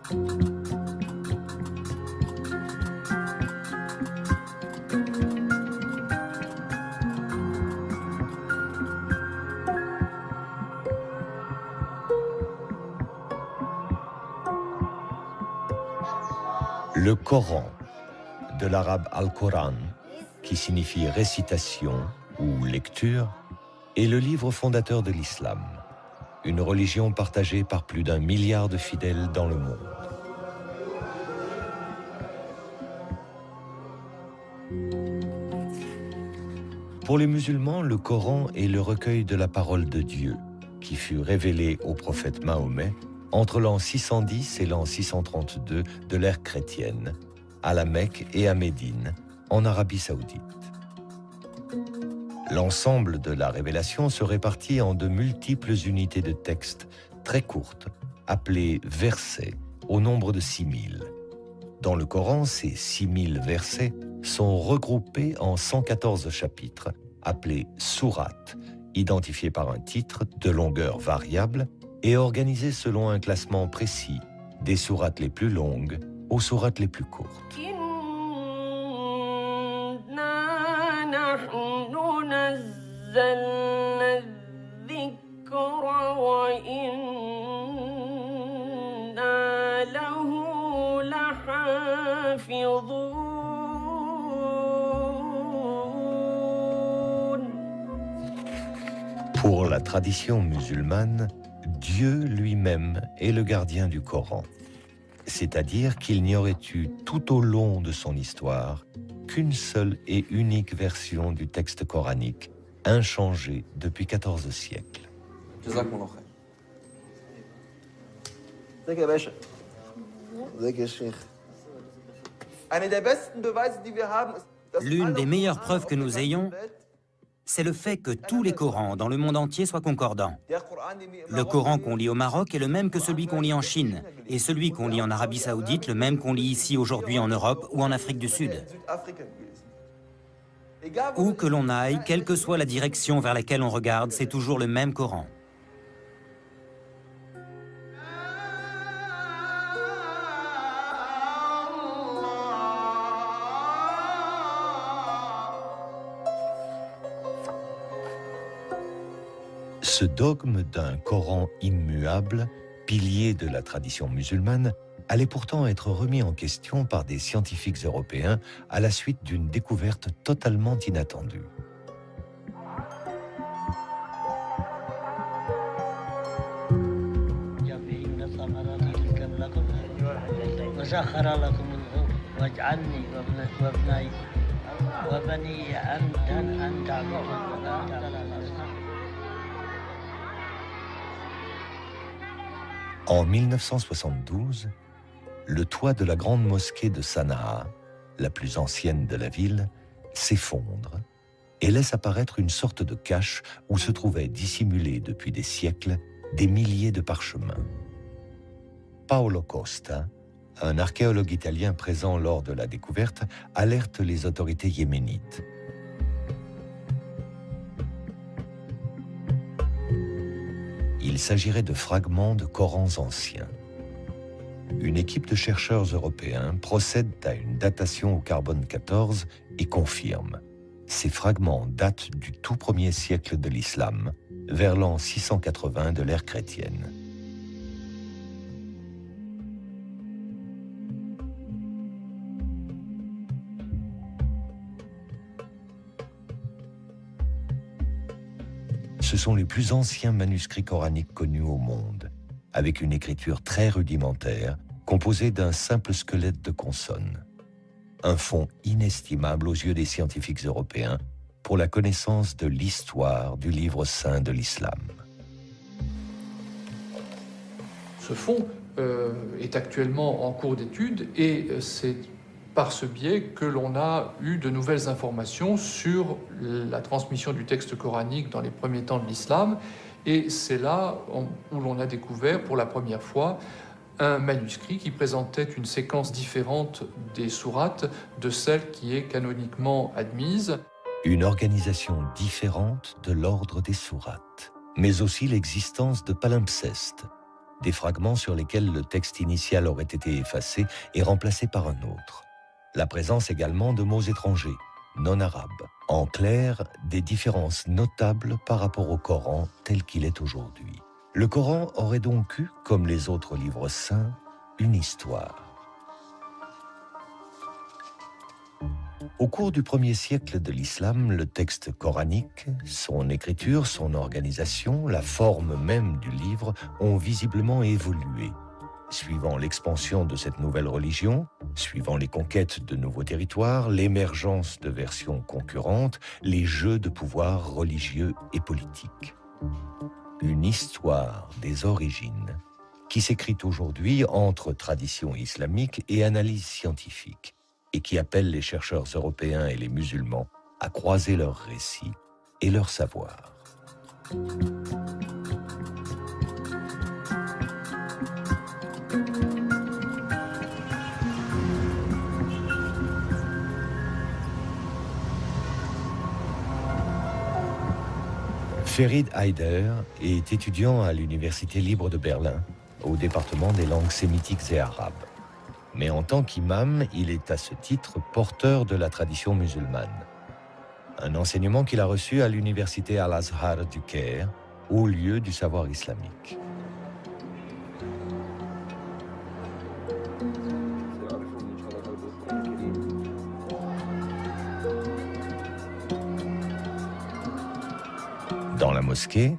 Le Coran, de l'arabe Al-Quran, qui signifie récitation ou lecture, est le livre fondateur de l'islam, une religion partagée par plus d'1 milliard de fidèles dans le monde. Pour les musulmans, le Coran est le recueil de la parole de Dieu, qui fut révélé au prophète Mahomet entre l'an 610 et l'an 632 de l'ère chrétienne, à la Mecque et à Médine, en Arabie Saoudite. L'ensemble de la révélation se répartit en de multiples unités de texte très courtes, appelées versets, au nombre de 6000. Dans le Coran, ces 6000 versets sont regroupés en 114 chapitres, appelés sourates, identifiés par un titre de longueur variable et organisés selon un classement précis, des sourates les plus longues aux sourates les plus courtes. Pour la tradition musulmane, Dieu lui-même est le gardien du Coran. C'est-à-dire qu'il n'y aurait eu tout au long de son histoire qu'une seule et unique version du texte coranique, inchangée depuis 14 siècles. L'une des meilleures preuves que nous ayons, c'est le fait que tous les Corans dans le monde entier soient concordants. Le Coran qu'on lit au Maroc est le même que celui qu'on lit en Chine, et celui qu'on lit en Arabie Saoudite, le même qu'on lit ici aujourd'hui en Europe ou en Afrique du Sud. Où que l'on aille, quelle que soit la direction vers laquelle on regarde, c'est toujours le même Coran. Ce dogme d'un Coran immuable, pilier de la tradition musulmane, allait pourtant être remis en question par des scientifiques européens à la suite d'une découverte totalement inattendue. En 1972, le toit de la grande mosquée de Sanaa, la plus ancienne de la ville, s'effondre et laisse apparaître une sorte de cache où se trouvaient dissimulés depuis des siècles des milliers de parchemins. Paolo Costa, un archéologue italien présent lors de la découverte, alerte les autorités yéménites. Il s'agirait de fragments de Corans anciens. Une équipe de chercheurs européens procède à une datation au carbone 14 et confirme. Ces fragments datent du tout premier siècle de l'islam, vers l'an 680 de l'ère chrétienne. Ce sont les plus anciens manuscrits coraniques connus au monde, avec une écriture très rudimentaire, composée d'un simple squelette de consonnes. Un fonds inestimable aux yeux des scientifiques européens pour la connaissance de l'histoire du livre saint de l'islam. Ce fonds est actuellement en cours d'étude et c'est par ce biais que l'on a eu de nouvelles informations sur la transmission du texte coranique dans les premiers temps de l'islam. Et c'est là où l'on a découvert pour la première fois un manuscrit qui présentait une séquence différente des sourates de celle qui est canoniquement admise. Une organisation différente de l'ordre des sourates, mais aussi l'existence de palimpsestes, des fragments sur lesquels le texte initial aurait été effacé et remplacé par un autre. La présence également de mots étrangers, non arabes. En clair, des différences notables par rapport au Coran tel qu'il est aujourd'hui. Le Coran aurait donc eu, comme les autres livres saints, une histoire. Au cours du 1er siècle de l'islam, le texte coranique, son écriture, son organisation, la forme même du livre ont visiblement évolué. Suivant l'expansion de cette nouvelle religion, suivant les conquêtes de nouveaux territoires, l'émergence de versions concurrentes, les jeux de pouvoir religieux et politiques. Une histoire des origines qui s'écrit aujourd'hui entre tradition islamique et analyse scientifique et qui appelle les chercheurs européens et les musulmans à croiser leurs récits et leurs savoirs. Ferid Haider est étudiant à l'Université libre de Berlin, au département des langues sémitiques et arabes. Mais en tant qu'imam, il est à ce titre porteur de la tradition musulmane. Un enseignement qu'il a reçu à l'Université Al-Azhar du Caire, haut lieu du savoir islamique. Dans la mosquée,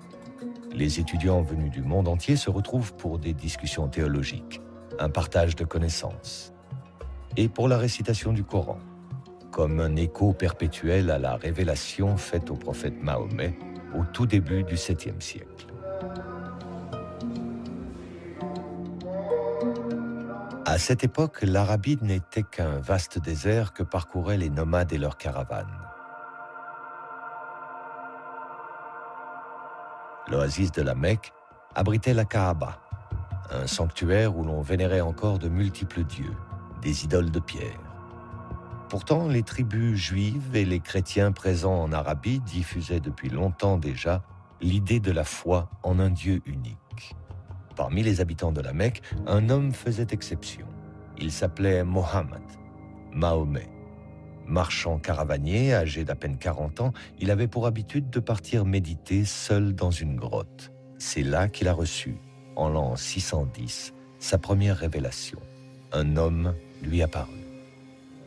les étudiants venus du monde entier se retrouvent pour des discussions théologiques, un partage de connaissances, et pour la récitation du Coran, comme un écho perpétuel à la révélation faite au prophète Mahomet au tout début du 7e siècle. À cette époque, l'Arabie n'était qu'un vaste désert que parcouraient les nomades et leurs caravanes. L'oasis de la Mecque abritait la Kaaba, un sanctuaire où l'on vénérait encore de multiples dieux, des idoles de pierre. Pourtant, les tribus juives et les chrétiens présents en Arabie diffusaient depuis longtemps déjà l'idée de la foi en un Dieu unique. Parmi les habitants de la Mecque, un homme faisait exception. Il s'appelait Mohammed, Mahomet. Marchand caravanier, âgé d'à peine 40 ans, il avait pour habitude de partir méditer seul dans une grotte. C'est là qu'il a reçu, en l'an 610, sa première révélation. Un homme lui apparut.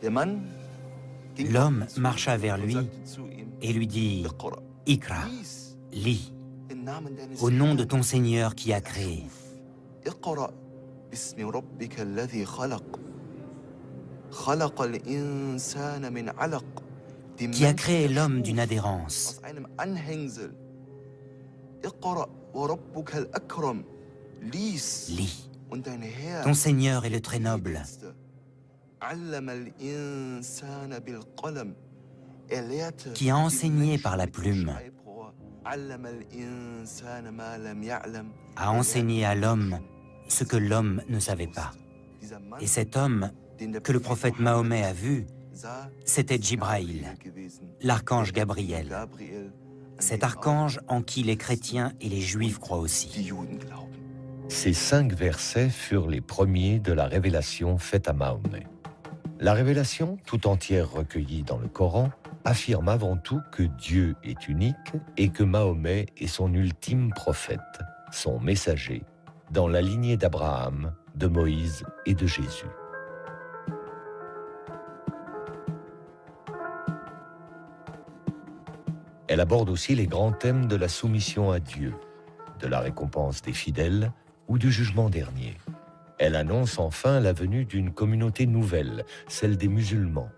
L'homme marcha vers lui et lui dit « Ikra, lis, au nom de ton Seigneur qui a créé. » Qui a créé l'homme d'une adhérence. Lis. Ton Seigneur est le très noble. Qui a enseigné par la plume. A enseigné à l'homme ce que l'homme ne savait pas. Et cet homme que le prophète Mahomet a vu, c'était Jibraïl, l'archange Gabriel. Cet archange en qui les chrétiens et les juifs croient aussi. Ces 5 versets furent les premiers de la révélation faite à Mahomet. La révélation, tout entière recueillie dans le Coran, affirme avant tout que Dieu est unique et que Mahomet est son ultime prophète, son messager, dans la lignée d'Abraham, de Moïse et de Jésus. Elle aborde aussi les grands thèmes de la soumission à Dieu, de la récompense des fidèles ou du jugement dernier. Elle annonce enfin la venue d'une communauté nouvelle, celle des musulmans,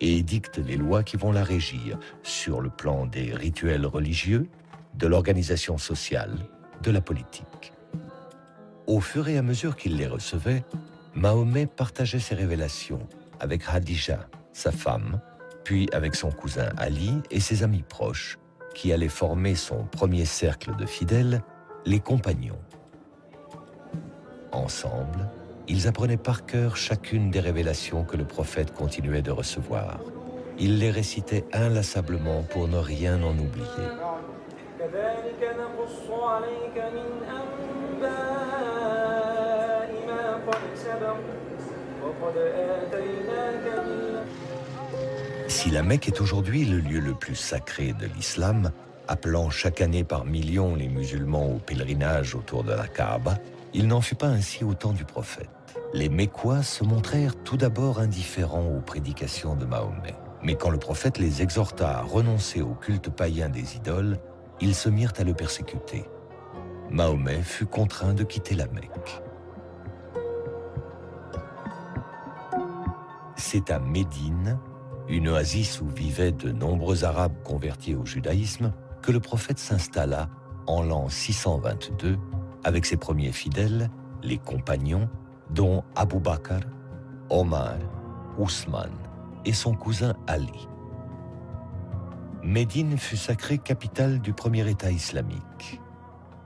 et édicte les lois qui vont la régir sur le plan des rituels religieux, de l'organisation sociale, de la politique. Au fur et à mesure qu'il les recevait, Mahomet partageait ses révélations avec Khadija, sa femme, puis avec son cousin Ali et ses amis proches, qui allaient former son premier cercle de fidèles, les compagnons. Ensemble, ils apprenaient par cœur chacune des révélations que le prophète continuait de recevoir. Ils les récitaient inlassablement pour ne rien en oublier. Si la Mecque est aujourd'hui le lieu le plus sacré de l'islam, appelant chaque année par millions les musulmans au pèlerinage autour de la Kaaba, il n'en fut pas ainsi au temps du prophète. Les Mécois se montrèrent tout d'abord indifférents aux prédications de Mahomet. Mais quand le prophète les exhorta à renoncer au culte païen des idoles, ils se mirent à le persécuter. Mahomet fut contraint de quitter la Mecque. C'est à Médine, une oasis où vivaient de nombreux Arabes convertis au judaïsme, que le prophète s'installa en l'an 622 avec ses premiers fidèles, les compagnons, dont Abu Bakr, Omar, Ousmane et son cousin Ali. Médine fut sacrée capitale du premier État islamique.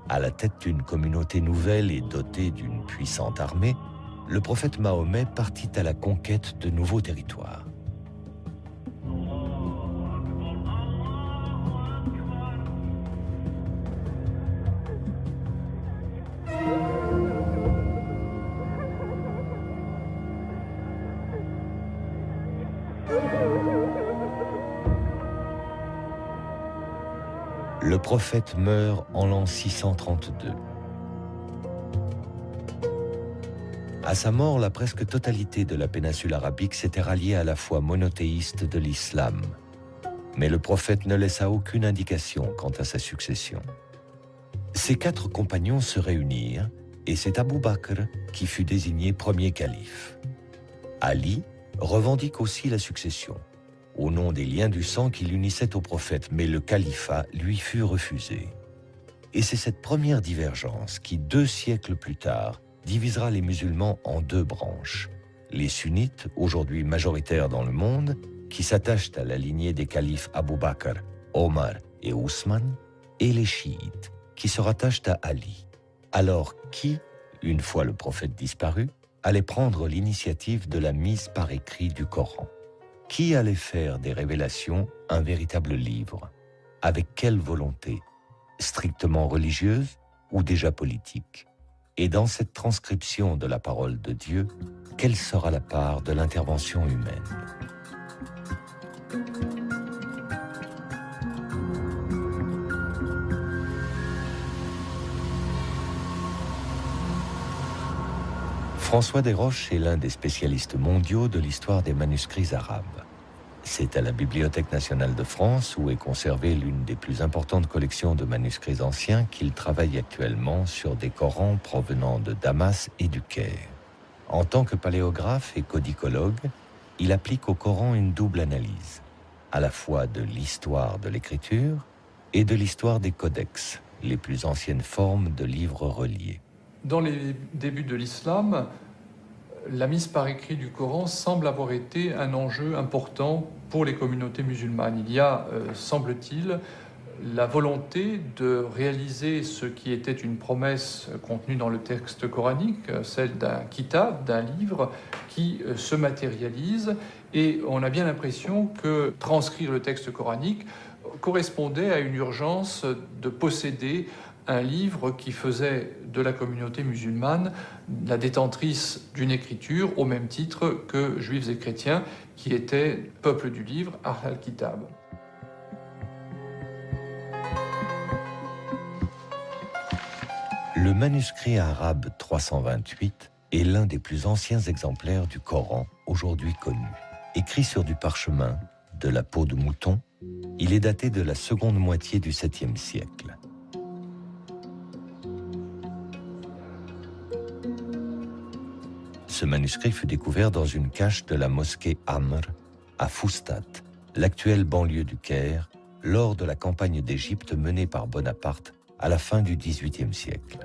À la tête d'une communauté nouvelle et dotée d'une puissante armée, le prophète Mahomet partit à la conquête de nouveaux territoires. Le prophète meurt en l'an 632. À sa mort, la presque totalité de la péninsule arabique s'était ralliée à la foi monothéiste de l'islam. Mais le prophète ne laissa aucune indication quant à sa succession. Ses 4 compagnons se réunirent et c'est Abu Bakr qui fut désigné premier calife. Ali revendique aussi la succession, au nom des liens du sang qui l'unissaient au prophète, mais le califat lui fut refusé. Et c'est cette première divergence qui, 2 siècles plus tard, divisera les musulmans en 2 branches. Les sunnites, aujourd'hui majoritaires dans le monde, qui s'attachent à la lignée des califes Abu Bakr, Omar et Ousmane, et les chiites, qui se rattachent à Ali. Alors qui, une fois le prophète disparu, allait prendre l'initiative de la mise par écrit du Coran? Qui allait faire des révélations un véritable livre? Avec quelle volonté? Strictement religieuse ou déjà politique? Et dans cette transcription de la parole de Dieu, quelle sera la part de l'intervention humaine? François Desroches est l'un des spécialistes mondiaux de l'histoire des manuscrits arabes. C'est à la Bibliothèque nationale de France, où est conservée l'une des plus importantes collections de manuscrits anciens, qu'il travaille actuellement sur des Corans provenant de Damas et du Caire. En tant que paléographe et codicologue, il applique au Coran une double analyse, à la fois de l'histoire de l'écriture et de l'histoire des codex, les plus anciennes formes de livres reliés. Dans les débuts de l'islam, la mise par écrit du Coran semble avoir été un enjeu important pour les communautés musulmanes. Il y a, semble-t-il, la volonté de réaliser ce qui était une promesse contenue dans le texte coranique, celle d'un kitab, d'un livre qui se matérialise, et on a bien l'impression que transcrire le texte coranique correspondait à une urgence de posséder un livre qui faisait de la communauté musulmane la détentrice d'une écriture au même titre que juifs et chrétiens qui étaient peuple du livre, Ahl al-Kitab. Le manuscrit arabe 328 est l'un des plus anciens exemplaires du Coran aujourd'hui connu. Écrit sur du parchemin, de la peau de mouton, il est daté de la seconde moitié du 7e siècle. Ce manuscrit fut découvert dans une cache de la mosquée Amr, à Foustat, l'actuelle banlieue du Caire, lors de la campagne d'Égypte menée par Bonaparte à la fin du XVIIIe siècle.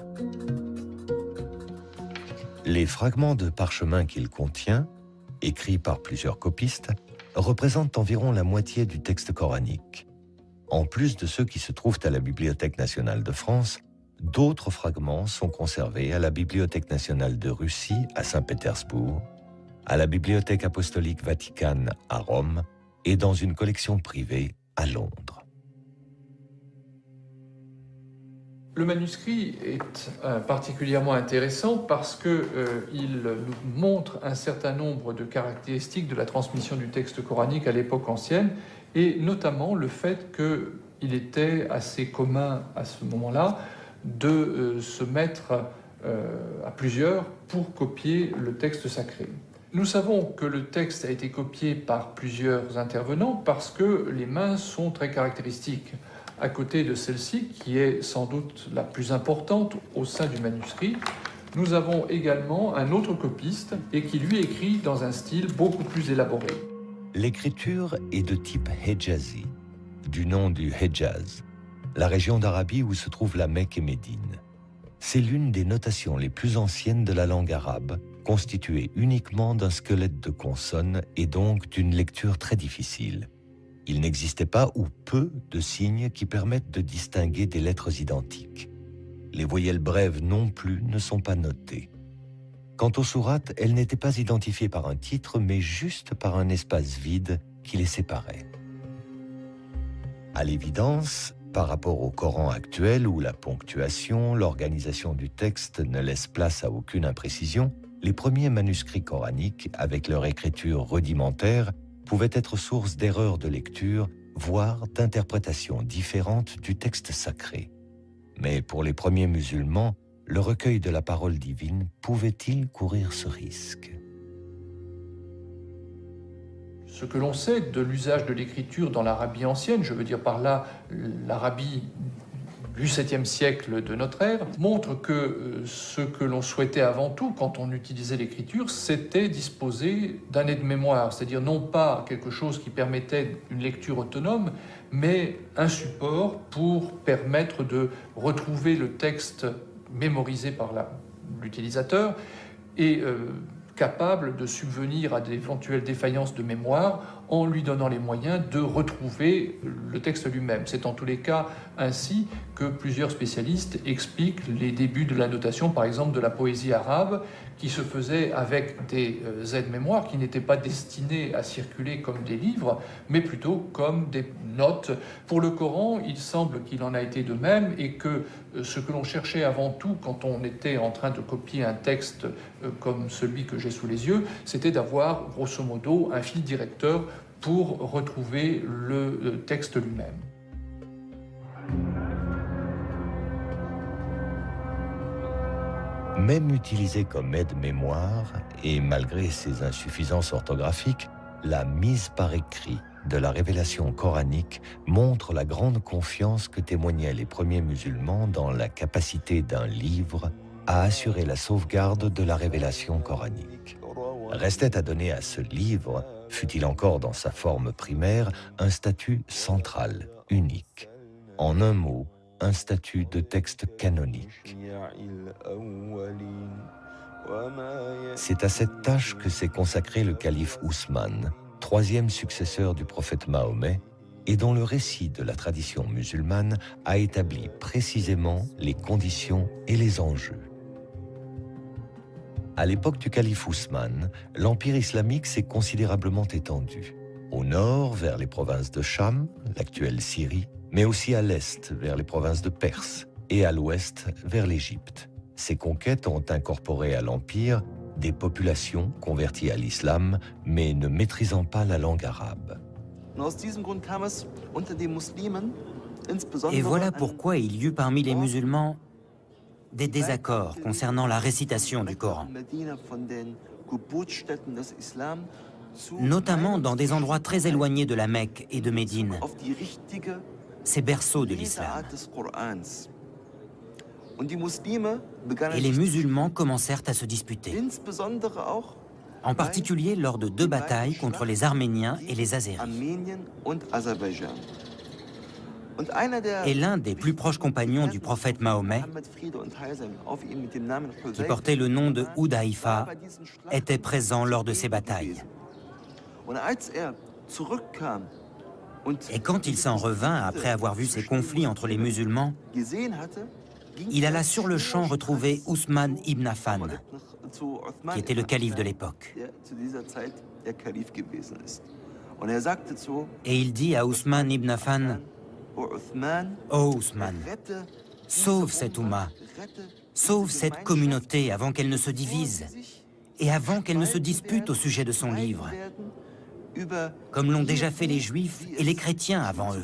Les fragments de parchemin qu'il contient, écrits par plusieurs copistes, représentent environ la moitié du texte coranique. En plus de ceux qui se trouvent à la Bibliothèque nationale de France, d'autres fragments sont conservés à la Bibliothèque nationale de Russie à Saint-Pétersbourg, à la Bibliothèque apostolique Vaticane à Rome et dans une collection privée à Londres. Le manuscrit est particulièrement intéressant parce qu'il nous montre un certain nombre de caractéristiques de la transmission du texte coranique à l'époque ancienne, et notamment le fait qu'il était assez commun à ce moment-là de se mettre à plusieurs pour copier le texte sacré. Nous savons que le texte a été copié par plusieurs intervenants parce que les mains sont très caractéristiques. À côté de celle-ci, qui est sans doute la plus importante au sein du manuscrit, nous avons également un autre copiste et qui lui écrit dans un style beaucoup plus élaboré. L'écriture est de type Hejazi, du nom du Hejaz, la région d'Arabie où se trouvent la Mecque et Médine. C'est l'une des notations les plus anciennes de la langue arabe, constituée uniquement d'un squelette de consonnes et donc d'une lecture très difficile. Il n'existait pas ou peu de signes qui permettent de distinguer des lettres identiques. Les voyelles brèves non plus ne sont pas notées. Quant aux sourates, elles n'étaient pas identifiées par un titre, mais juste par un espace vide qui les séparait. À l'évidence, par rapport au Coran actuel où la ponctuation, l'organisation du texte ne laisse place à aucune imprécision, les premiers manuscrits coraniques, avec leur écriture rudimentaire, pouvaient être source d'erreurs de lecture, voire d'interprétations différentes du texte sacré. Mais pour les premiers musulmans, le recueil de la parole divine pouvait-il courir ce risque ? Ce que l'on sait de l'usage de l'écriture dans l'Arabie ancienne, je veux dire par là l'Arabie du 7e siècle de notre ère, montre que ce que l'on souhaitait avant tout quand on utilisait l'écriture, c'était disposer d'un aide-mémoire, c'est-à-dire non pas quelque chose qui permettait une lecture autonome, mais un support pour permettre de retrouver le texte mémorisé par l'utilisateur et capable de subvenir à d'éventuelles défaillances de mémoire en lui donnant les moyens de retrouver le texte lui-même. C'est en tous les cas ainsi que plusieurs spécialistes expliquent les débuts de la notation, par exemple de la poésie arabe, qui se faisait avec des aides-mémoires qui n'étaient pas destinés à circuler comme des livres, mais plutôt comme des notes. Pour le Coran, il semble qu'il en a été de même et que ce que l'on cherchait avant tout quand on était en train de copier un texte comme celui que j'ai sous les yeux, c'était d'avoir grosso modo un fil directeur pour retrouver le texte lui-même. Même utilisée comme aide-mémoire, et malgré ses insuffisances orthographiques, la mise par écrit de la révélation coranique montre la grande confiance que témoignaient les premiers musulmans dans la capacité d'un livre à assurer la sauvegarde de la révélation coranique. Restait à donner à ce livre, fût-il encore dans sa forme primaire, un statut central, unique. En un mot, un statut de texte canonique. C'est à cette tâche que s'est consacré le calife Ousmane, troisième successeur du prophète Mahomet, et dont le récit de la tradition musulmane a établi précisément les conditions et les enjeux. À l'époque du calife Ousmane, l'empire islamique s'est considérablement étendu. Au nord, vers les provinces de Cham, l'actuelle Syrie, mais aussi à l'est, vers les provinces de Perse, et à l'ouest, vers l'Égypte. Ces conquêtes ont incorporé à l'empire des populations converties à l'islam, mais ne maîtrisant pas la langue arabe. Et voilà pourquoi il y eut parmi les musulmans des désaccords concernant la récitation du Coran, notamment dans des endroits très éloignés de la Mecque et de Médine, ces berceaux de l'islam. Et les musulmans commencèrent à se disputer, en particulier lors de 2 batailles contre les Arméniens et les Azéris. Et l'un des plus proches compagnons du prophète Mahomet, qui portait le nom de Hudayfa, était présent lors de ces batailles. Et quand il s'en revint après avoir vu ces conflits entre les musulmans, il alla sur le champ retrouver Ousmane ibn Affan, qui était le calife de l'époque. Et il dit à Ousmane ibn Affan: « Oh Ousmane, sauve cette Oumma, sauve cette communauté avant qu'elle ne se divise et avant qu'elle ne se dispute au sujet de son livre, comme l'ont déjà fait les Juifs et les chrétiens avant eux.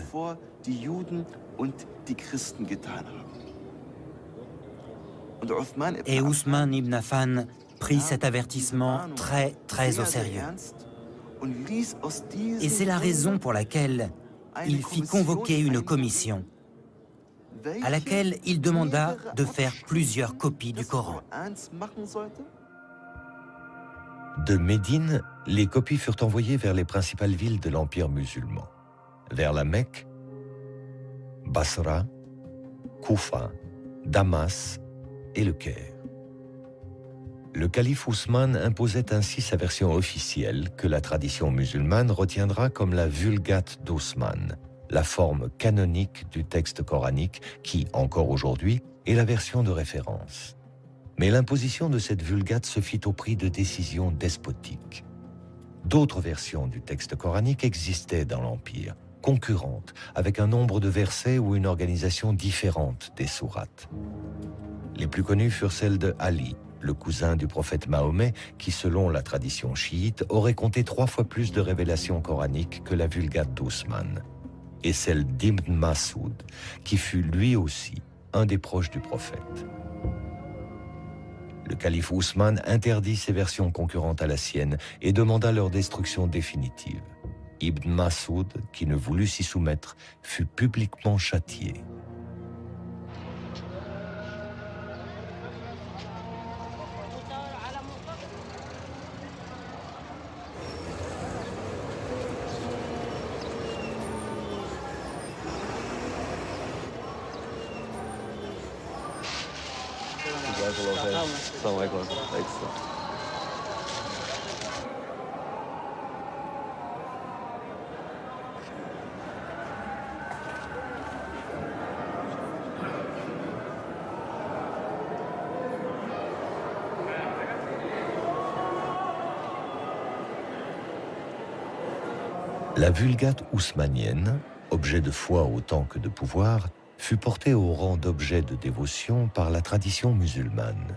Et Ousmane ibn Affan prit cet avertissement très au sérieux. Et c'est la raison pour laquelle il fit convoquer une commission à laquelle il demanda de faire plusieurs copies du Coran. De Médine, les copies furent envoyées vers les principales villes de l'Empire musulman, vers la Mecque, Basra, Koufa, Damas et le Caire. Le calife Ousmane imposait ainsi sa version officielle que la tradition musulmane retiendra comme la Vulgate d'Ousmane, la forme canonique du texte coranique qui, encore aujourd'hui, est la version de référence. Mais l'imposition de cette Vulgate se fit au prix de décisions despotiques. D'autres versions du texte coranique existaient dans l'Empire, concurrentes, avec un nombre de versets ou une organisation différente des sourates. Les plus connues furent celles de Ali, le cousin du prophète Mahomet, qui, selon la tradition chiite, aurait compté 3 fois plus de révélations coraniques que la Vulgate d'Ousmane, et celle d'Ibn Masoud, qui fut lui aussi un des proches du prophète. Le calife Ousmane interdit ces versions concurrentes à la sienne et demanda leur destruction définitive. Ibn Masoud, qui ne voulut s'y soumettre, fut publiquement châtié. La Vulgate ousmanienne, objet de foi autant que de pouvoir, fut portée au rang d'objet de dévotion par la tradition musulmane.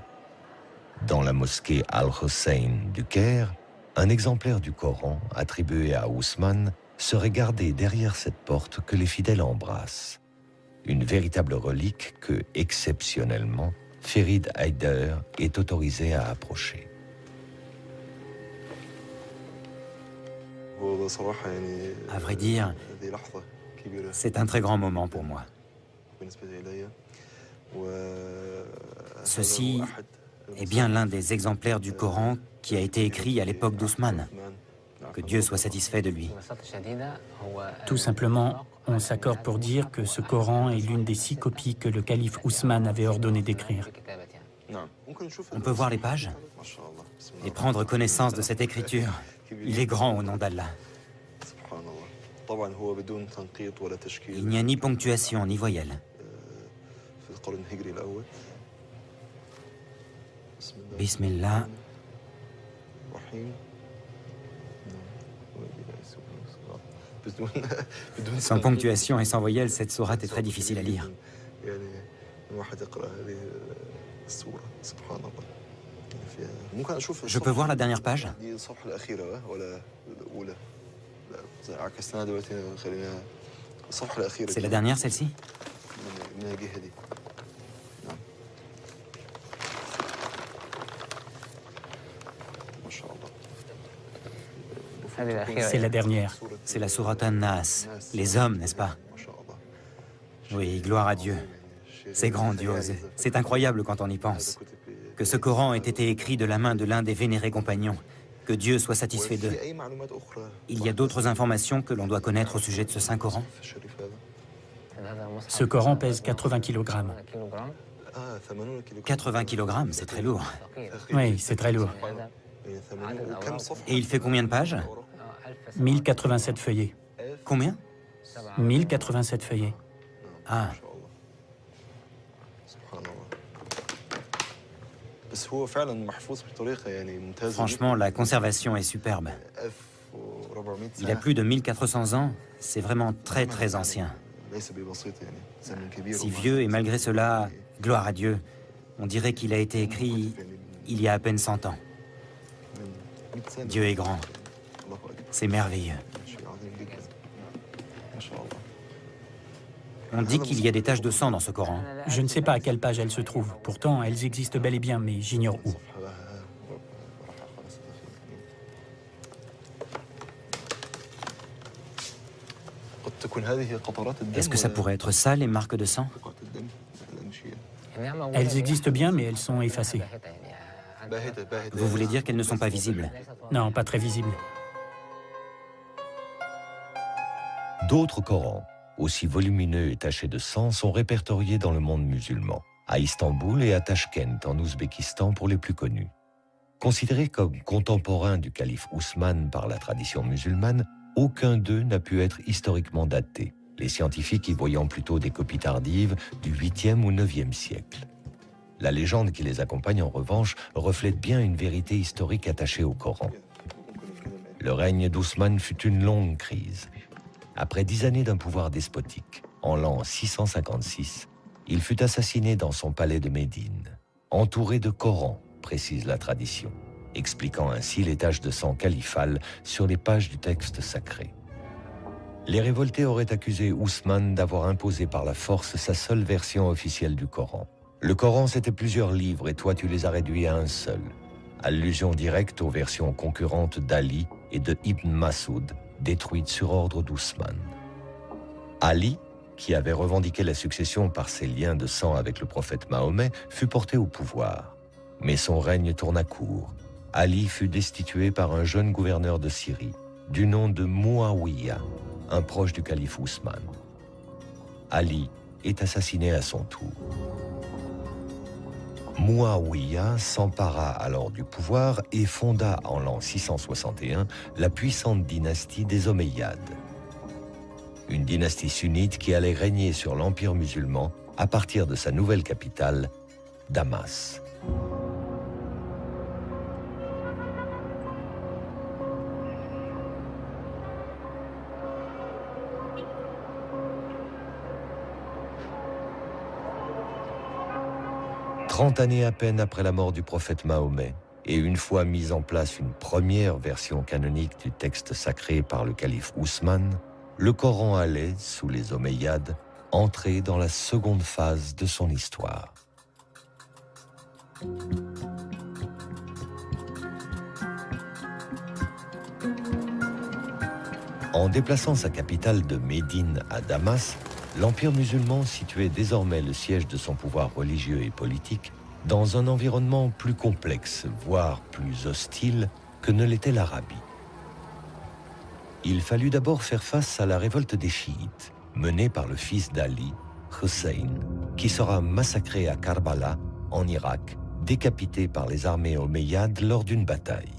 Dans la mosquée Al-Hussein du Caire, un exemplaire du Coran attribué à Ousmane serait gardé derrière cette porte que les fidèles embrassent. Une véritable relique que, exceptionnellement, Ferid Haider est autorisé à approcher. À vrai dire, c'est un très grand moment pour moi. Ceci est bien l'un des exemplaires du Coran qui a été écrit à l'époque d'Ousmane. Que Dieu soit satisfait de lui. Tout simplement, on s'accorde pour dire que ce Coran est l'une des 6 copies que le calife Ousmane avait ordonné d'écrire. On peut voir les pages et prendre connaissance de cette écriture. Il est grand au nom d'Allah. Il n'y a ni ponctuation ni voyelle. Bismillah. Sans ponctuation et sans voyelle, cette sourate est très difficile à lire. Je peux voir la dernière page? C'est la dernière, celle-ci? C'est la dernière. C'est la sourate An-Nas. Les hommes, n'est-ce pas? Oui, gloire à Dieu. C'est grandiose. C'est incroyable quand on y pense. Que ce Coran ait été écrit de la main de l'un des vénérés compagnons. Que Dieu soit satisfait d'eux. Il y a d'autres informations que l'on doit connaître au sujet de ce Saint Coran? Ce Coran pèse 80 kg. 80 kg, c'est très lourd. Oui, c'est très lourd. Et il fait combien de pages? 1087 feuillets. Combien? 1087 feuillets. Ah. Franchement, la conservation est superbe. Il a plus de 1400 ans, c'est vraiment très ancien. Si vieux et malgré cela, gloire à Dieu, on dirait qu'il a été écrit il y a à peine 100 ans. Dieu est grand, c'est merveilleux. On dit qu'il y a des taches de sang dans ce Coran. Je ne sais pas à quelle page elles se trouvent. Pourtant, elles existent bel et bien, mais j'ignore où. Est-ce que ça pourrait être ça, les marques de sang? Elles existent bien, mais elles sont effacées. Vous voulez dire qu'elles ne sont pas visibles? Non, pas très visibles. D'autres Corans, aussi volumineux et tachés de sang, sont répertoriés dans le monde musulman, à Istanbul et à Tachkent, en Ouzbékistan pour les plus connus. Considérés comme contemporains du calife Ousmane par la tradition musulmane, aucun d'eux n'a pu être historiquement daté, les scientifiques y voyant plutôt des copies tardives du 8e ou 9e siècle. La légende qui les accompagne, en revanche, reflète bien une vérité historique attachée au Coran. Le règne d'Ousmane fut une longue crise. Après 10 années d'un pouvoir despotique, en l'an 656, il fut assassiné dans son palais de Médine, entouré de Corans, précise la tradition, expliquant ainsi les taches de sang califales sur les pages du texte sacré. Les révoltés auraient accusé Ousmane d'avoir imposé par la force sa seule version officielle du Coran. Le Coran, c'était plusieurs livres et toi, tu les as réduits à un seul. Allusion directe aux versions concurrentes d'Ali et de Ibn Masoud, détruites sur ordre d'Ousmane. Ali, qui avait revendiqué la succession par ses liens de sang avec le prophète Mahomet, fut porté au pouvoir. Mais son règne tourna court. Ali fut destitué par un jeune gouverneur de Syrie, du nom de Muawiyah, un proche du calife Ousmane. Ali est assassiné à son tour. Muawiyah s'empara alors du pouvoir et fonda en l'an 661 la puissante dynastie des Omeyyades. Une dynastie sunnite qui allait régner sur l'empire musulman à partir de sa nouvelle capitale, Damas. Trente années à peine après la mort du prophète Mahomet, et une fois mise en place une première version canonique du texte sacré par le calife Ousmane, le Coran allait, sous les Omeyyades, entrer dans la seconde phase de son histoire. En déplaçant sa capitale de Médine à Damas, l'Empire musulman situait désormais le siège de son pouvoir religieux et politique dans un environnement plus complexe, voire plus hostile que ne l'était l'Arabie. Il fallut d'abord faire face à la révolte des chiites, menée par le fils d'Ali, Hussein, qui sera massacré à Karbala, en Irak, décapité par les armées omeyyades lors d'une bataille.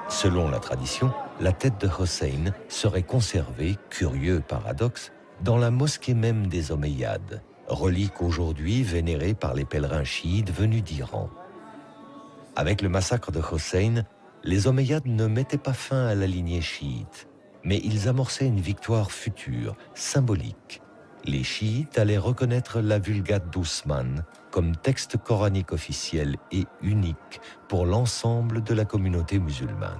Selon la tradition, la tête de Hussein serait conservée, curieux paradoxe, dans la mosquée même des Omeyyades, relique aujourd'hui vénérée par les pèlerins chiites venus d'Iran. Avec le massacre de Hussein, les Omeyyades ne mettaient pas fin à la lignée chiite, mais ils amorçaient une victoire future, symbolique. Les chiites allaient reconnaître la Vulgate d'Ousmane comme texte coranique officiel et unique pour l'ensemble de la communauté musulmane.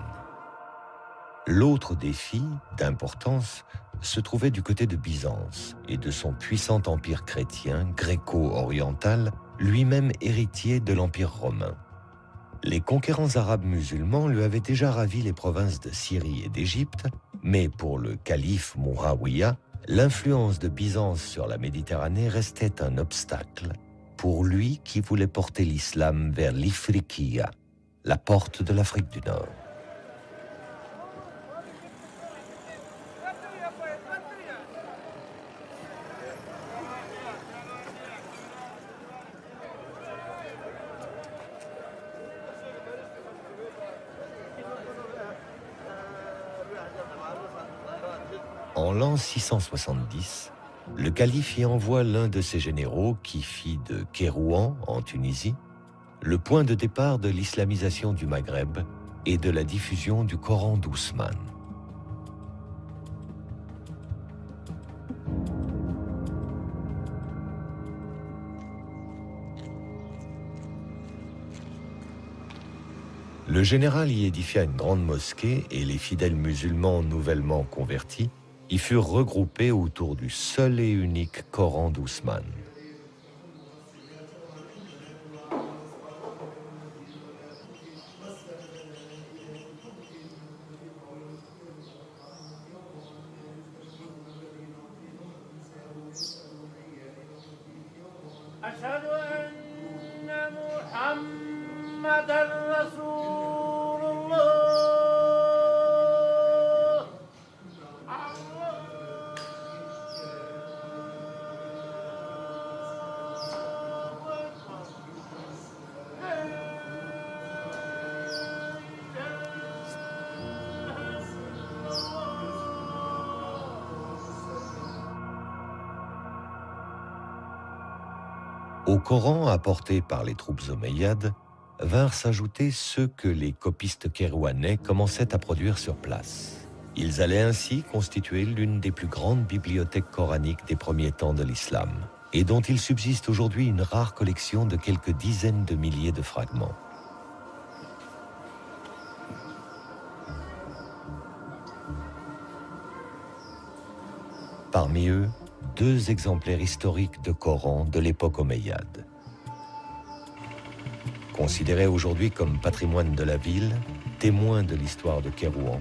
L'autre défi, d'importance, se trouvait du côté de Byzance et de son puissant empire chrétien gréco-oriental, lui-même héritier de l'Empire romain. Les conquérants arabes musulmans lui avaient déjà ravi les provinces de Syrie et d'Égypte, mais pour le calife Muawiyah, l'influence de Byzance sur la Méditerranée restait un obstacle pour lui qui voulait porter l'islam vers l'Ifriqiya, la porte de l'Afrique du Nord. En l'an 670, le calife y envoie l'un de ses généraux qui fit de Kérouan, en Tunisie, le point de départ de l'islamisation du Maghreb et de la diffusion du Coran d'Ousmane. Le général y édifia une grande mosquée et les fidèles musulmans nouvellement convertis y furent regroupés autour du seul et unique Coran d'Ousmane. Au Coran apporté par les troupes omeyyades vinrent s'ajouter ceux que les copistes kérouanais commençaient à produire sur place. Ils allaient ainsi constituer l'une des plus grandes bibliothèques coraniques des premiers temps de l'islam, et dont il subsiste aujourd'hui une rare collection de quelques dizaines de milliers de fragments. Parmi eux, 2 exemplaires historiques de Coran de l'époque omeyyade. Considérés aujourd'hui comme patrimoine de la ville, témoins de l'histoire de Kérouan,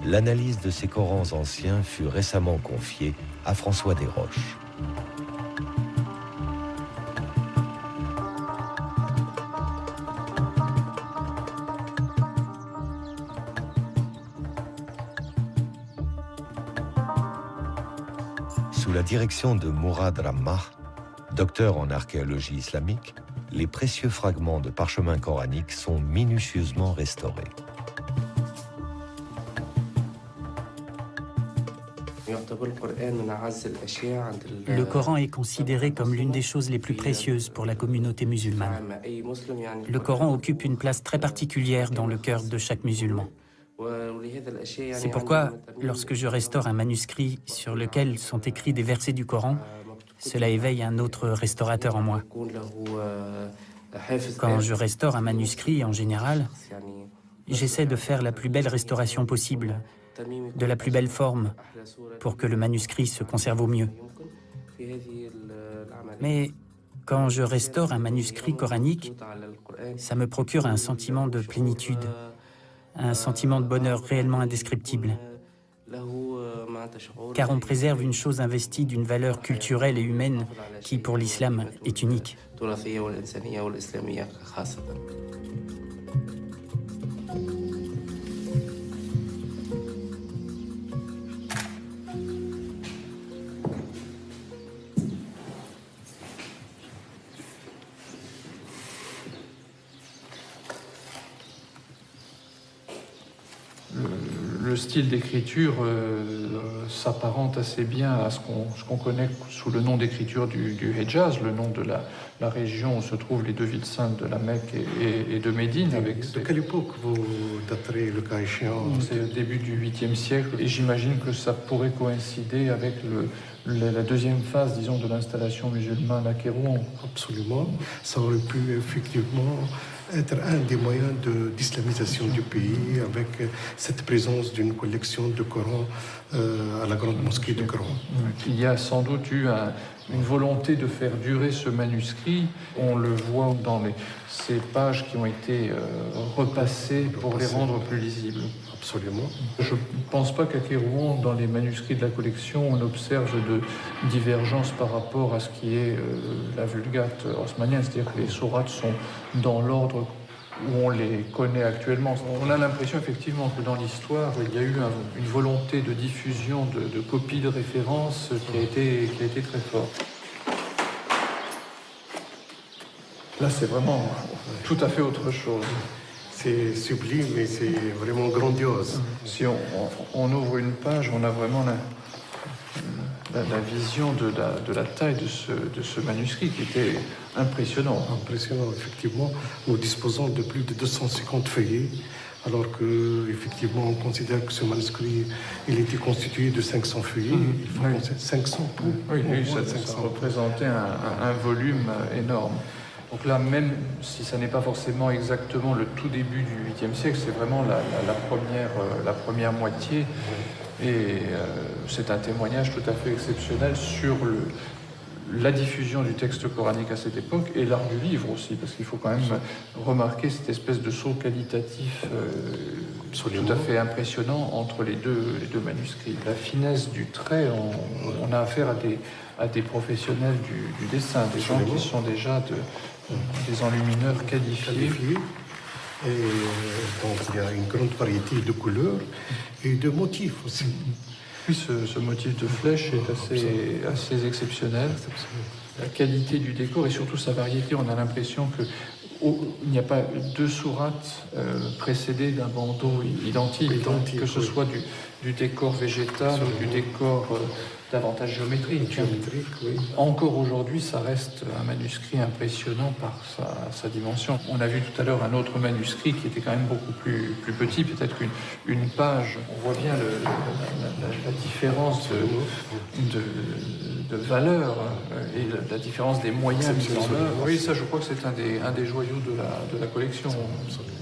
l'analyse de ces Corans anciens fut récemment confiée à François Desroches. Sous la direction de Mourad Rammah, docteur en archéologie islamique, les précieux fragments de parchemins coraniques sont minutieusement restaurés. Le Coran est considéré comme l'une des choses les plus précieuses pour la communauté musulmane. Le Coran occupe une place très particulière dans le cœur de chaque musulman. C'est pourquoi, lorsque je restaure un manuscrit sur lequel sont écrits des versets du Coran, cela éveille un autre restaurateur en moi. Quand je restaure un manuscrit, en général, j'essaie de faire la plus belle restauration possible, de la plus belle forme, pour que le manuscrit se conserve au mieux. Mais quand je restaure un manuscrit coranique, ça me procure un sentiment de plénitude, un sentiment de bonheur réellement indescriptible. Car on préserve une chose investie d'une valeur culturelle et humaine qui, pour l'islam, est unique. Le style d'écriture s'apparente assez bien à ce qu'on connaît sous le nom d'écriture du Hejaz, le nom de la région où se trouvent les 2 villes saintes de la Mecque et de Médine. De quelle époque vous daterez le cas échéant? C'est le début du 8e siècle et j'imagine que ça pourrait coïncider avec la deuxième phase, disons, de l'installation musulmane à Kérouan. Absolument. Ça aurait pu effectivement être un des moyens d'islamisation du pays avec cette présence d'une collection de Coran à la grande mosquée de Kérouan. Il y a sans doute eu une volonté de faire durer ce manuscrit. On le voit dans ces pages qui ont été repassées pour les rendre plus lisibles. Absolument. Je ne pense pas qu'à Kérouan, dans les manuscrits de la collection, on observe de divergence par rapport à ce qui est la Vulgate osmanienne, c'est-à-dire que les sourates sont dans l'ordre où on les connaît actuellement. On a l'impression effectivement que dans l'histoire, il y a eu une volonté de diffusion de copies de référence qui a été très forte. Là, c'est vraiment tout à fait autre chose. C'est sublime et c'est vraiment grandiose. Si on ouvre une page, on a vraiment la vision de la taille de ce manuscrit qui était impressionnant. Impressionnant, effectivement. Nous disposons de plus de 250 feuillets, alors qu'effectivement, on considère que ce manuscrit, il était constitué de 500 feuillets. Il faut penser 500 pour... Oui, ça représentait un volume énorme. Donc là, même si ça n'est pas forcément exactement le tout début du 8e siècle, c'est vraiment la première moitié. Et c'est un témoignage tout à fait exceptionnel sur la diffusion du texte coranique à cette époque et l'art du livre aussi, parce qu'il faut quand même remarquer cette espèce de saut qualitatif tout à fait impressionnant entre les deux manuscrits. La finesse du trait, on a affaire à des professionnels du dessin, des gens qui sont déjà des enlumineurs qualifiés. Et donc il y a une grande variété de couleurs et de motifs aussi. Oui, ce motif de flèche est assez exceptionnel. La qualité du décor et surtout sa variété, on a l'impression qu'il n'y a pas deux sourates précédées d'un bandeau identique, que ce soit du décor végétal ou du décor davantage géométrique. Oui. Encore aujourd'hui, ça reste un manuscrit impressionnant par sa dimension. On a vu tout à l'heure un autre manuscrit qui était quand même beaucoup plus petit, peut-être qu'une page. On voit bien la différence de valeur et la différence des moyens mis en œuvre. Oui, ça, je crois que c'est un des joyaux de la collection. Absolument.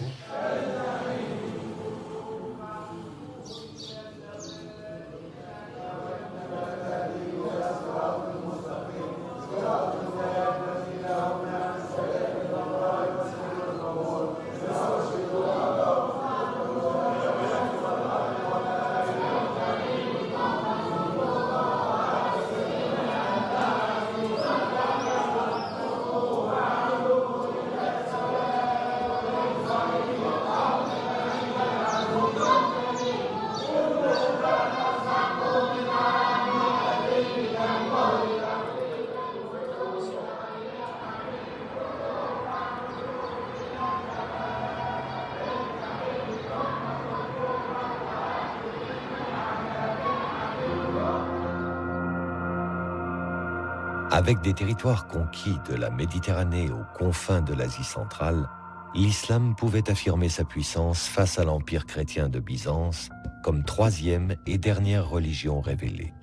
Avec des territoires conquis de la Méditerranée aux confins de l'Asie centrale, l'islam pouvait affirmer sa puissance face à l'empire chrétien de Byzance comme troisième et dernière religion révélée.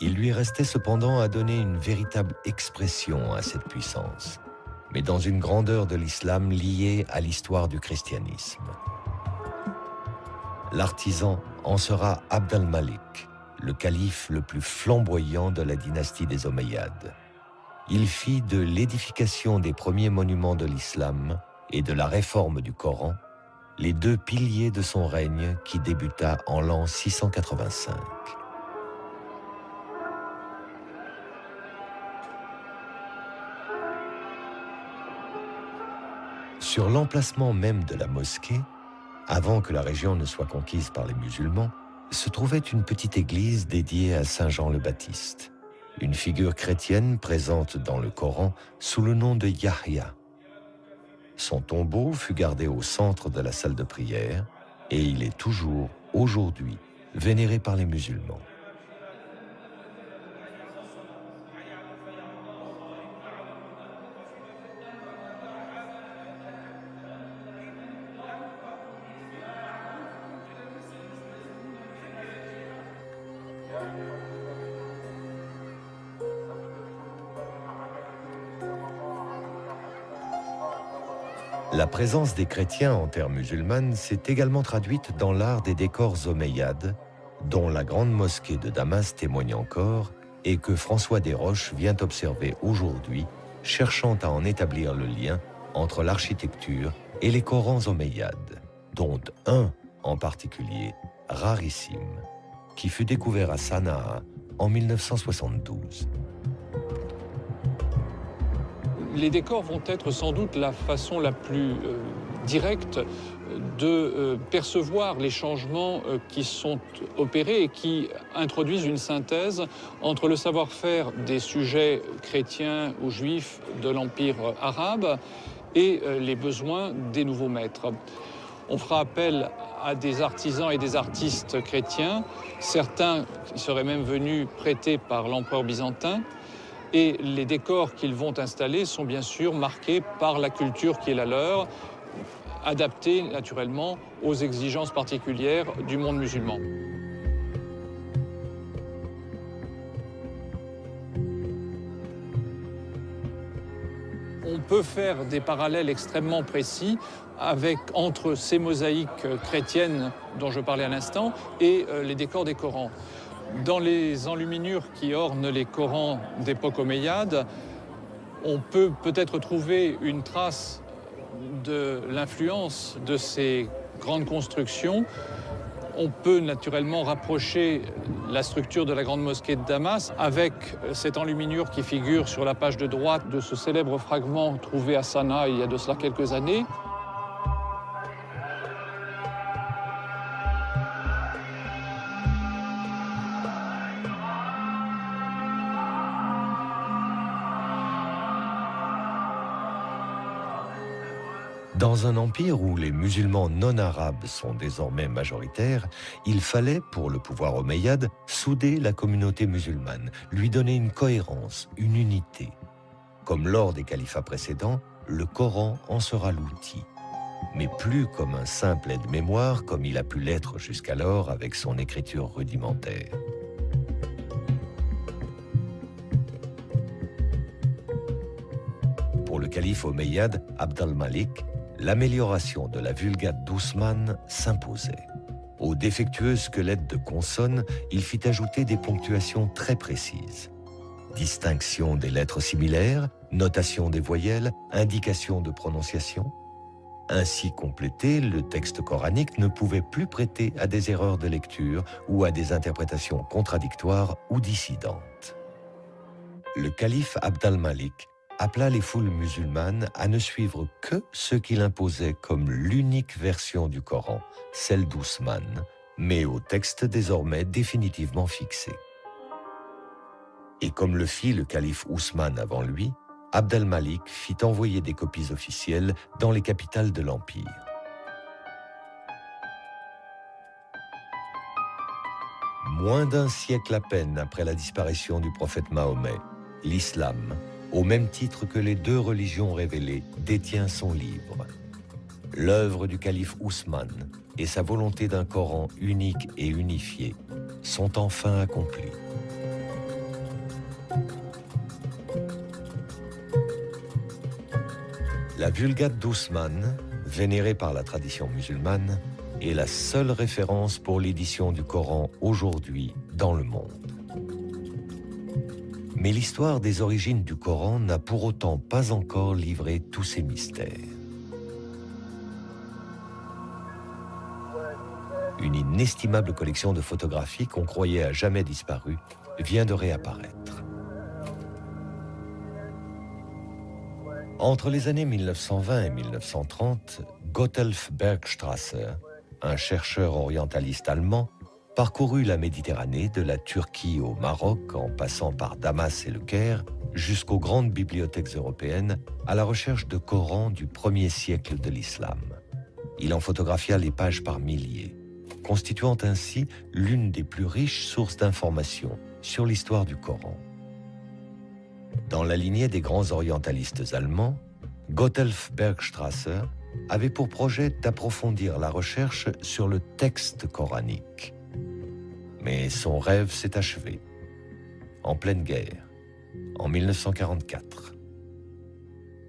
Il lui restait cependant à donner une véritable expression à cette puissance, mais dans une grandeur de l'islam liée à l'histoire du christianisme. L'artisan en sera Abd al-Malik, le calife le plus flamboyant de la dynastie des Omeyyades. Il fit de l'édification des premiers monuments de l'islam et de la réforme du Coran les deux piliers de son règne qui débuta en l'an 685. Sur l'emplacement même de la mosquée, avant que la région ne soit conquise par les musulmans, se trouvait une petite église dédiée à Saint Jean le Baptiste, une figure chrétienne présente dans le Coran sous le nom de Yahya. Son tombeau fut gardé au centre de la salle de prière et il est toujours, aujourd'hui, vénéré par les musulmans. La présence des chrétiens en terre musulmane s'est également traduite dans l'art des décors omeyyades, dont la grande mosquée de Damas témoigne encore et que François Desroches vient observer aujourd'hui, cherchant à en établir le lien entre l'architecture et les Corans omeyyades, dont un en particulier, rarissime, qui fut découvert à Sanaa en 1972. Les décors vont être sans doute la façon la plus directe de percevoir les changements qui sont opérés et qui introduisent une synthèse entre le savoir-faire des sujets chrétiens ou juifs de l'Empire arabe et les besoins des nouveaux maîtres. On fera appel à des artisans et des artistes chrétiens, certains seraient même venus prêtés par l'empereur byzantin, et les décors qu'ils vont installer sont bien sûr marqués par la culture qui est la leur, adaptés naturellement aux exigences particulières du monde musulman. On peut faire des parallèles extrêmement précis entre ces mosaïques chrétiennes dont je parlais à l'instant et les décors des Corans. Dans les enluminures qui ornent les Corans d'époque omeyyade, on peut peut-être trouver une trace de l'influence de ces grandes constructions. On peut naturellement rapprocher la structure de la grande mosquée de Damas avec cette enluminure qui figure sur la page de droite de ce célèbre fragment trouvé à Sanaa il y a de cela quelques années. Dans un empire où les musulmans non arabes sont désormais majoritaires, il fallait, pour le pouvoir omeyyade, souder la communauté musulmane, lui donner une cohérence, une unité. Comme lors des califats précédents, le Coran en sera l'outil. Mais plus comme un simple aide-mémoire, comme il a pu l'être jusqu'alors avec son écriture rudimentaire. Pour le calife omeyyade Abd al-Malik, l'amélioration de la Vulgate d'Ousmane s'imposait. Au défectueux squelette de consonnes, il fit ajouter des ponctuations très précises. Distinction des lettres similaires, notation des voyelles, indication de prononciation. Ainsi complété, le texte coranique ne pouvait plus prêter à des erreurs de lecture ou à des interprétations contradictoires ou dissidentes. Le calife Abd al-Malik appela les foules musulmanes à ne suivre que ce qu'il imposait comme l'unique version du Coran, celle d'Ousmane, mais au texte désormais définitivement fixé. Et comme le fit le calife Ousmane avant lui, Abd al-Malik fit envoyer des copies officielles dans les capitales de l'Empire. Moins d'un siècle à peine après la disparition du prophète Mahomet, l'islam, au même titre que les deux religions révélées, détient son livre. L'œuvre du calife Ousmane et sa volonté d'un Coran unique et unifié sont enfin accomplies. La Vulgate d'Ousmane, vénérée par la tradition musulmane, est la seule référence pour l'édition du Coran aujourd'hui dans le monde. Mais l'histoire des origines du Coran n'a pour autant pas encore livré tous ses mystères. Une inestimable collection de photographies qu'on croyait à jamais disparues vient de réapparaître. Entre les années 1920 et 1930, Gotthelf Bergstrasser, un chercheur orientaliste allemand, parcourut la Méditerranée de la Turquie au Maroc en passant par Damas et le Caire jusqu'aux grandes bibliothèques européennes à la recherche de Corans du 1er siècle de l'islam. Il en photographia les pages par milliers, constituant ainsi l'une des plus riches sources d'informations sur l'histoire du Coran. Dans la lignée des grands orientalistes allemands, Gotthelf Bergstrasser avait pour projet d'approfondir la recherche sur le texte coranique. Mais son rêve s'est achevé, en pleine guerre, en 1944.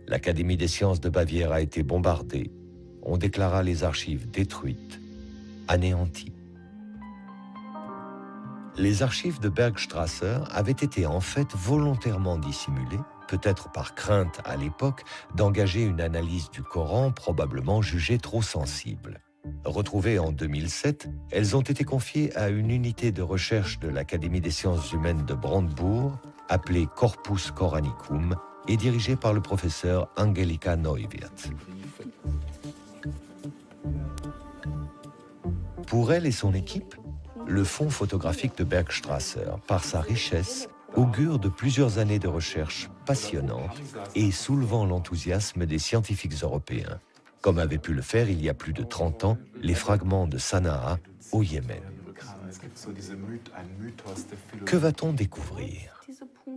L'Académie des sciences de Bavière a été bombardée. On déclara les archives détruites, anéanties. Les archives de Bergstrasser avaient été en fait volontairement dissimulées, peut-être par crainte à l'époque d'engager une analyse du Coran probablement jugée trop sensible. Retrouvées en 2007, elles ont été confiées à une unité de recherche de l'Académie des sciences humaines de Brandebourg, appelée Corpus Coranicum, et dirigée par le professeur Angelika Neuwirth. Pour elle et son équipe, le fonds photographique de Bergstrasser, par sa richesse, augure de plusieurs années de recherche passionnantes et soulevant l'enthousiasme des scientifiques européens, comme avait pu le faire il y a plus de 30 ans les fragments de Sanaa au Yémen. Que va-t-on découvrir?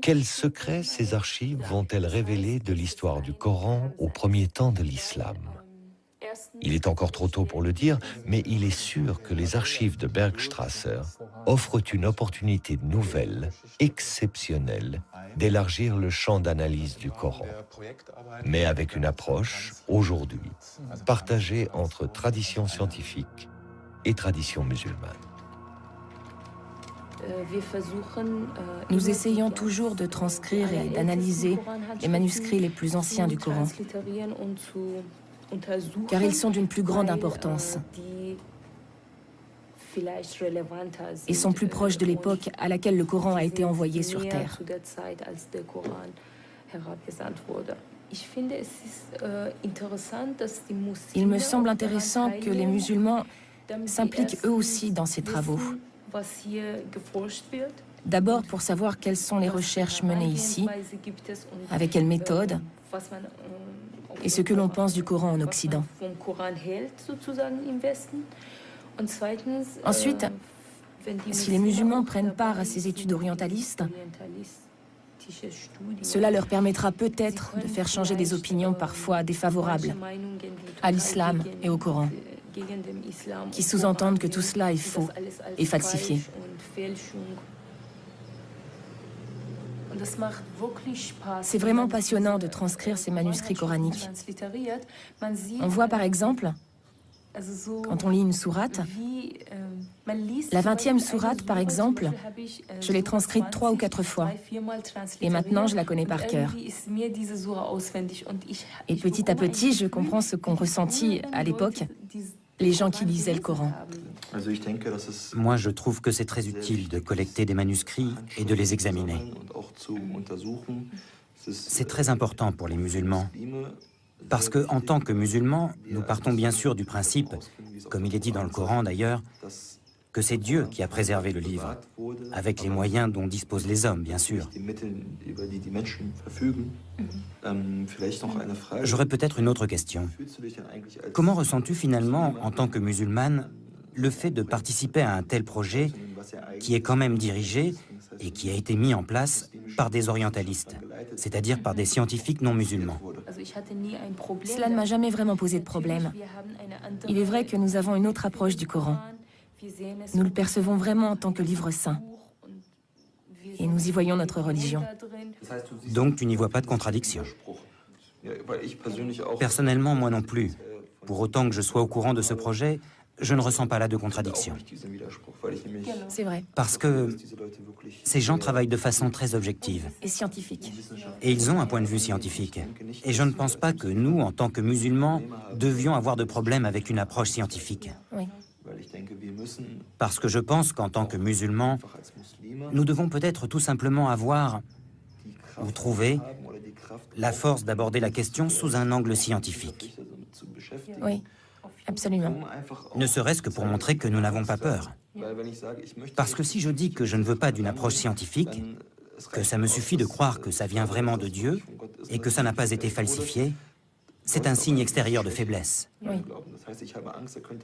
Quels secrets ces archives vont-elles révéler de l'histoire du Coran au premier temps de l'islam? Il est encore trop tôt pour le dire, mais il est sûr que les archives de Bergstrasser offrent une opportunité nouvelle, exceptionnelle, d'élargir le champ d'analyse du Coran, mais avec une approche, aujourd'hui, partagée entre tradition scientifique et tradition musulmane. Nous essayons toujours de transcrire et d'analyser les manuscrits les plus anciens du Coran, car ils sont d'une plus grande importance et sont plus proches de l'époque à laquelle le Coran a été envoyé sur Terre. Il me semble intéressant que les musulmans s'impliquent eux aussi dans ces travaux. D'abord pour savoir quelles sont les recherches menées ici, avec quelle méthode, et ce que l'on pense du Coran en Occident. Ensuite, si les musulmans prennent part à ces études orientalistes, cela leur permettra peut-être de faire changer des opinions parfois défavorables à l'islam et au Coran, qui sous-entendent que tout cela est faux et falsifié. C'est vraiment passionnant de transcrire ces manuscrits coraniques. On voit par exemple, quand on lit une sourate, la 20e sourate par exemple, je l'ai transcrite 3 ou 4 fois. Et maintenant, je la connais par cœur. Et petit à petit, je comprends ce qu'ont ressenti à l'époque les gens qui lisaient le Coran. Moi, je trouve que c'est très utile de collecter des manuscrits et de les examiner. C'est très important pour les musulmans, parce que, en tant que musulmans, nous partons bien sûr du principe, comme il est dit dans le Coran d'ailleurs, que c'est Dieu qui a préservé le livre, avec les moyens dont disposent les hommes, bien sûr. J'aurais peut-être une autre question. Comment ressens-tu finalement, en tant que musulmane, le fait de participer à un tel projet qui est quand même dirigé et qui a été mis en place par des orientalistes, c'est-à-dire par des scientifiques non musulmans? Cela ne m'a jamais vraiment posé de problème. Il est vrai que nous avons une autre approche du Coran. Nous le percevons vraiment en tant que livre saint. Et nous y voyons notre religion. Donc tu n'y vois pas de contradiction? Personnellement, moi non plus. Pour autant que je sois au courant de ce projet, je ne ressens pas là de contradiction. C'est vrai. Parce que ces gens travaillent de façon très objective. Et scientifique. Et ils ont un point de vue scientifique. Et je ne pense pas que nous, en tant que musulmans, devions avoir de problème avec une approche scientifique. Oui. Parce que je pense qu'en tant que musulmans, nous devons peut-être tout simplement avoir, ou trouver, la force d'aborder la question sous un angle scientifique. Oui, absolument. Ne serait-ce que pour montrer que nous n'avons pas peur. Parce que si je dis que je ne veux pas d'une approche scientifique, que ça me suffit de croire que ça vient vraiment de Dieu et que ça n'a pas été falsifié, c'est un signe extérieur de faiblesse. Oui.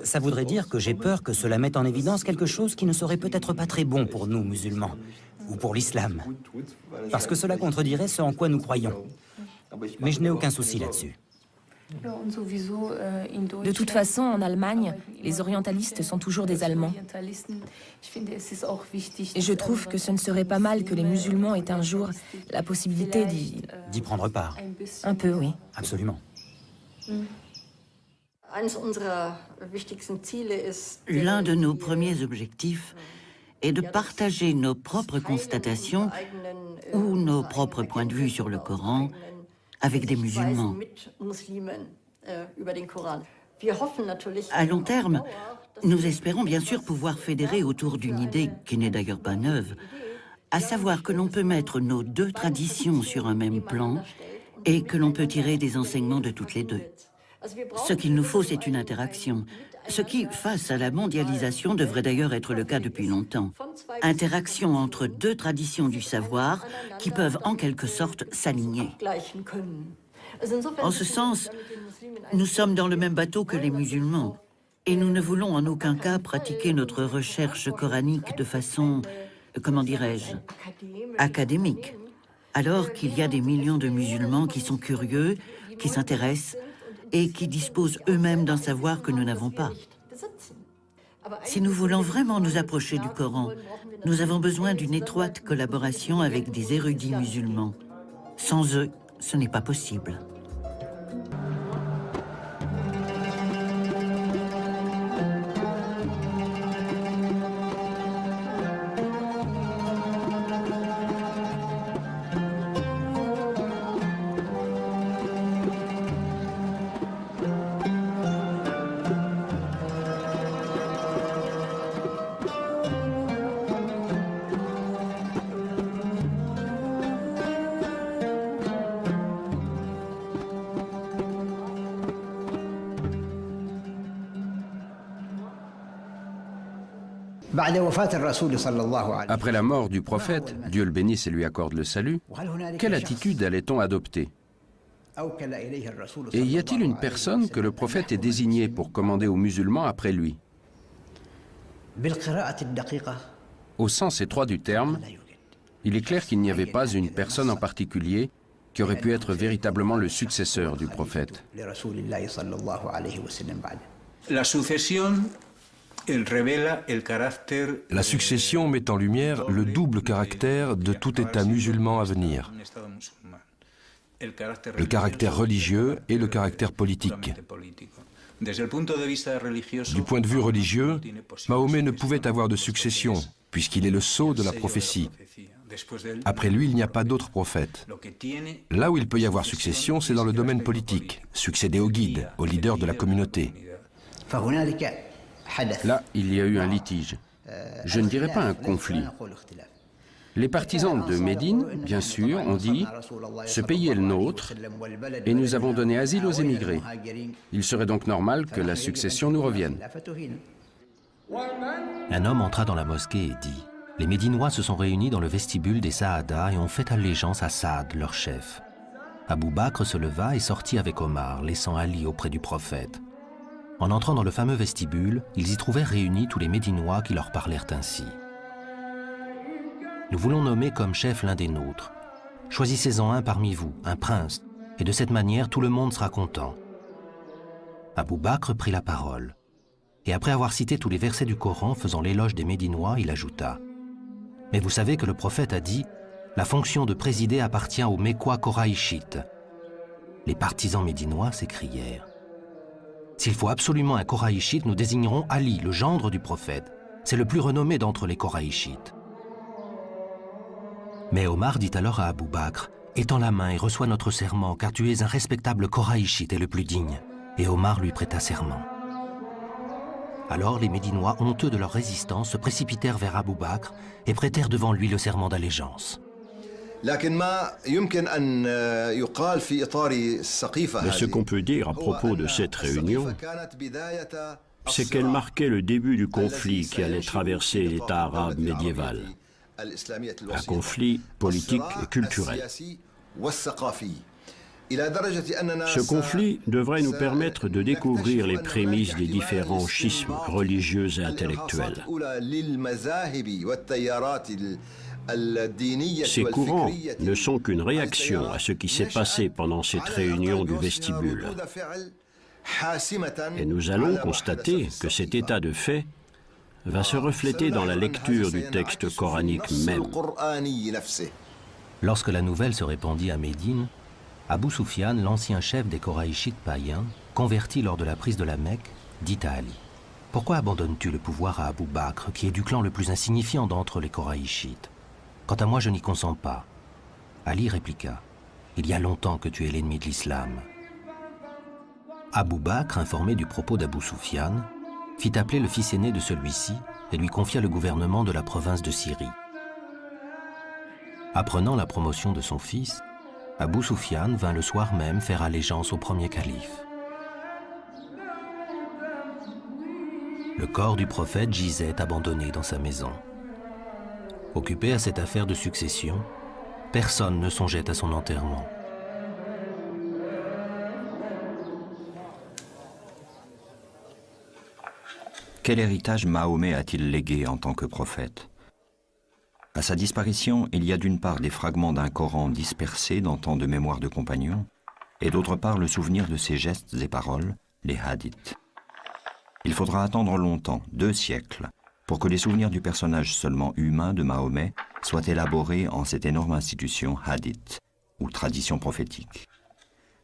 Ça voudrait dire que j'ai peur que cela mette en évidence quelque chose qui ne serait peut-être pas très bon pour nous, musulmans, ou pour l'islam, parce que cela contredirait ce en quoi nous croyons. Mais je n'ai aucun souci là-dessus. De toute façon, en Allemagne, les orientalistes sont toujours des Allemands. Et je trouve que ce ne serait pas mal que les musulmans aient un jour la possibilité d'y prendre part. Un peu, oui. Absolument. L'un de nos premiers objectifs est de partager nos propres constatations ou nos propres points de vue sur le Coran avec des musulmans. À long terme, nous espérons bien sûr pouvoir fédérer autour d'une idée qui n'est d'ailleurs pas neuve, à savoir que l'on peut mettre nos deux traditions sur un même plan et que l'on peut tirer des enseignements de toutes les deux. Ce qu'il nous faut, c'est une interaction. Ce qui, face à la mondialisation, devrait d'ailleurs être le cas depuis longtemps. Interaction entre deux traditions du savoir qui peuvent en quelque sorte s'aligner. En ce sens, nous sommes dans le même bateau que les musulmans. Et nous ne voulons en aucun cas pratiquer notre recherche coranique de façon, comment dirais-je, académique. Alors qu'il y a des millions de musulmans qui sont curieux, qui s'intéressent et qui disposent eux-mêmes d'un savoir que nous n'avons pas. Si nous voulons vraiment nous approcher du Coran, nous avons besoin d'une étroite collaboration avec des érudits musulmans. Sans eux, ce n'est pas possible. Après la mort du prophète, Dieu le bénisse et lui accorde le salut, quelle attitude allait-on adopter? Et y a-t-il une personne que le prophète ait désignée pour commander aux musulmans après lui? Au sens étroit du terme, il est clair qu'il n'y avait pas une personne en particulier qui aurait pu être véritablement le successeur du prophète. La succession met en lumière le double caractère de tout État musulman à venir, le caractère religieux et le caractère politique. Du point de vue religieux, Mahomet ne pouvait avoir de succession, puisqu'il est le sceau de la prophétie. Après lui, il n'y a pas d'autre prophète. Là où il peut y avoir succession, c'est dans le domaine politique, succéder au guide, au leader de la communauté. Là, il y a eu un litige. Je ne dirais pas un conflit. Les partisans de Médine, bien sûr, ont dit « Ce pays est le nôtre et nous avons donné asile aux émigrés. Il serait donc normal que la succession nous revienne. » Un homme entra dans la mosquée et dit « Les Médinois se sont réunis dans le vestibule des Saada et ont fait allégeance à Saad, leur chef. » Abou Bakr se leva et sortit avec Omar, laissant Ali auprès du prophète. En entrant dans le fameux vestibule, ils y trouvèrent réunis tous les Médinois qui leur parlèrent ainsi. « Nous voulons nommer comme chef l'un des nôtres. Choisissez-en un parmi vous, un prince, et de cette manière tout le monde sera content. » Abou Bakr prit la parole. Et après avoir cité tous les versets du Coran faisant l'éloge des Médinois, il ajouta « Mais vous savez que le prophète a dit « La fonction de présider appartient aux Mécois Koraïchites. » Les partisans médinois s'écrièrent « S'il faut absolument un Koraïchite, nous désignerons Ali, le gendre du prophète. C'est le plus renommé d'entre les Koraïchites. » Mais Omar dit alors à Abou Bakr « Étends la main et reçois notre serment, car tu es un respectable Koraïchite et le plus digne. » Et Omar lui prêta serment. Alors les Médinois, honteux de leur résistance, se précipitèrent vers Abou Bakr et prêtèrent devant lui le serment d'allégeance. Mais ce qu'on peut dire à propos de cette réunion, c'est qu'elle marquait le début du conflit qui allait traverser l'État arabe médiéval. Un conflit politique et culturel. Ce conflit devrait nous permettre de découvrir les prémices des différents schismes religieux et intellectuels. Ces courants ne sont qu'une réaction à ce qui s'est passé pendant cette réunion du vestibule. Et nous allons constater que cet état de fait va se refléter dans la lecture du texte coranique même. Lorsque la nouvelle se répandit à Médine, Abou Soufian, l'ancien chef des Koraïchites païens, converti lors de la prise de la Mecque, dit à Ali « Pourquoi abandonnes-tu le pouvoir à Abou Bakr, qui est du clan le plus insignifiant d'entre les Koraïchites? Quant à moi, je n'y consens pas. » Ali répliqua « Il y a longtemps que tu es l'ennemi de l'islam. » Abou Bakr, informé du propos d'Abou Soufian, fit appeler le fils aîné de celui-ci et lui confia le gouvernement de la province de Syrie. Apprenant la promotion de son fils, Abou Soufian vint le soir même faire allégeance au premier calife. Le corps du prophète gisait abandonné dans sa maison. Occupé à cette affaire de succession, personne ne songeait à son enterrement. Quel héritage Mahomet a-t-il légué en tant que prophète? À sa disparition, il y a d'une part des fragments d'un Coran dispersés dans tant de mémoires de compagnons, et d'autre part le souvenir de ses gestes et paroles, les hadiths. Il faudra attendre longtemps, 2 siècles, pour que les souvenirs du personnage seulement humain de Mahomet soient élaborés en cette énorme institution hadith, ou tradition prophétique.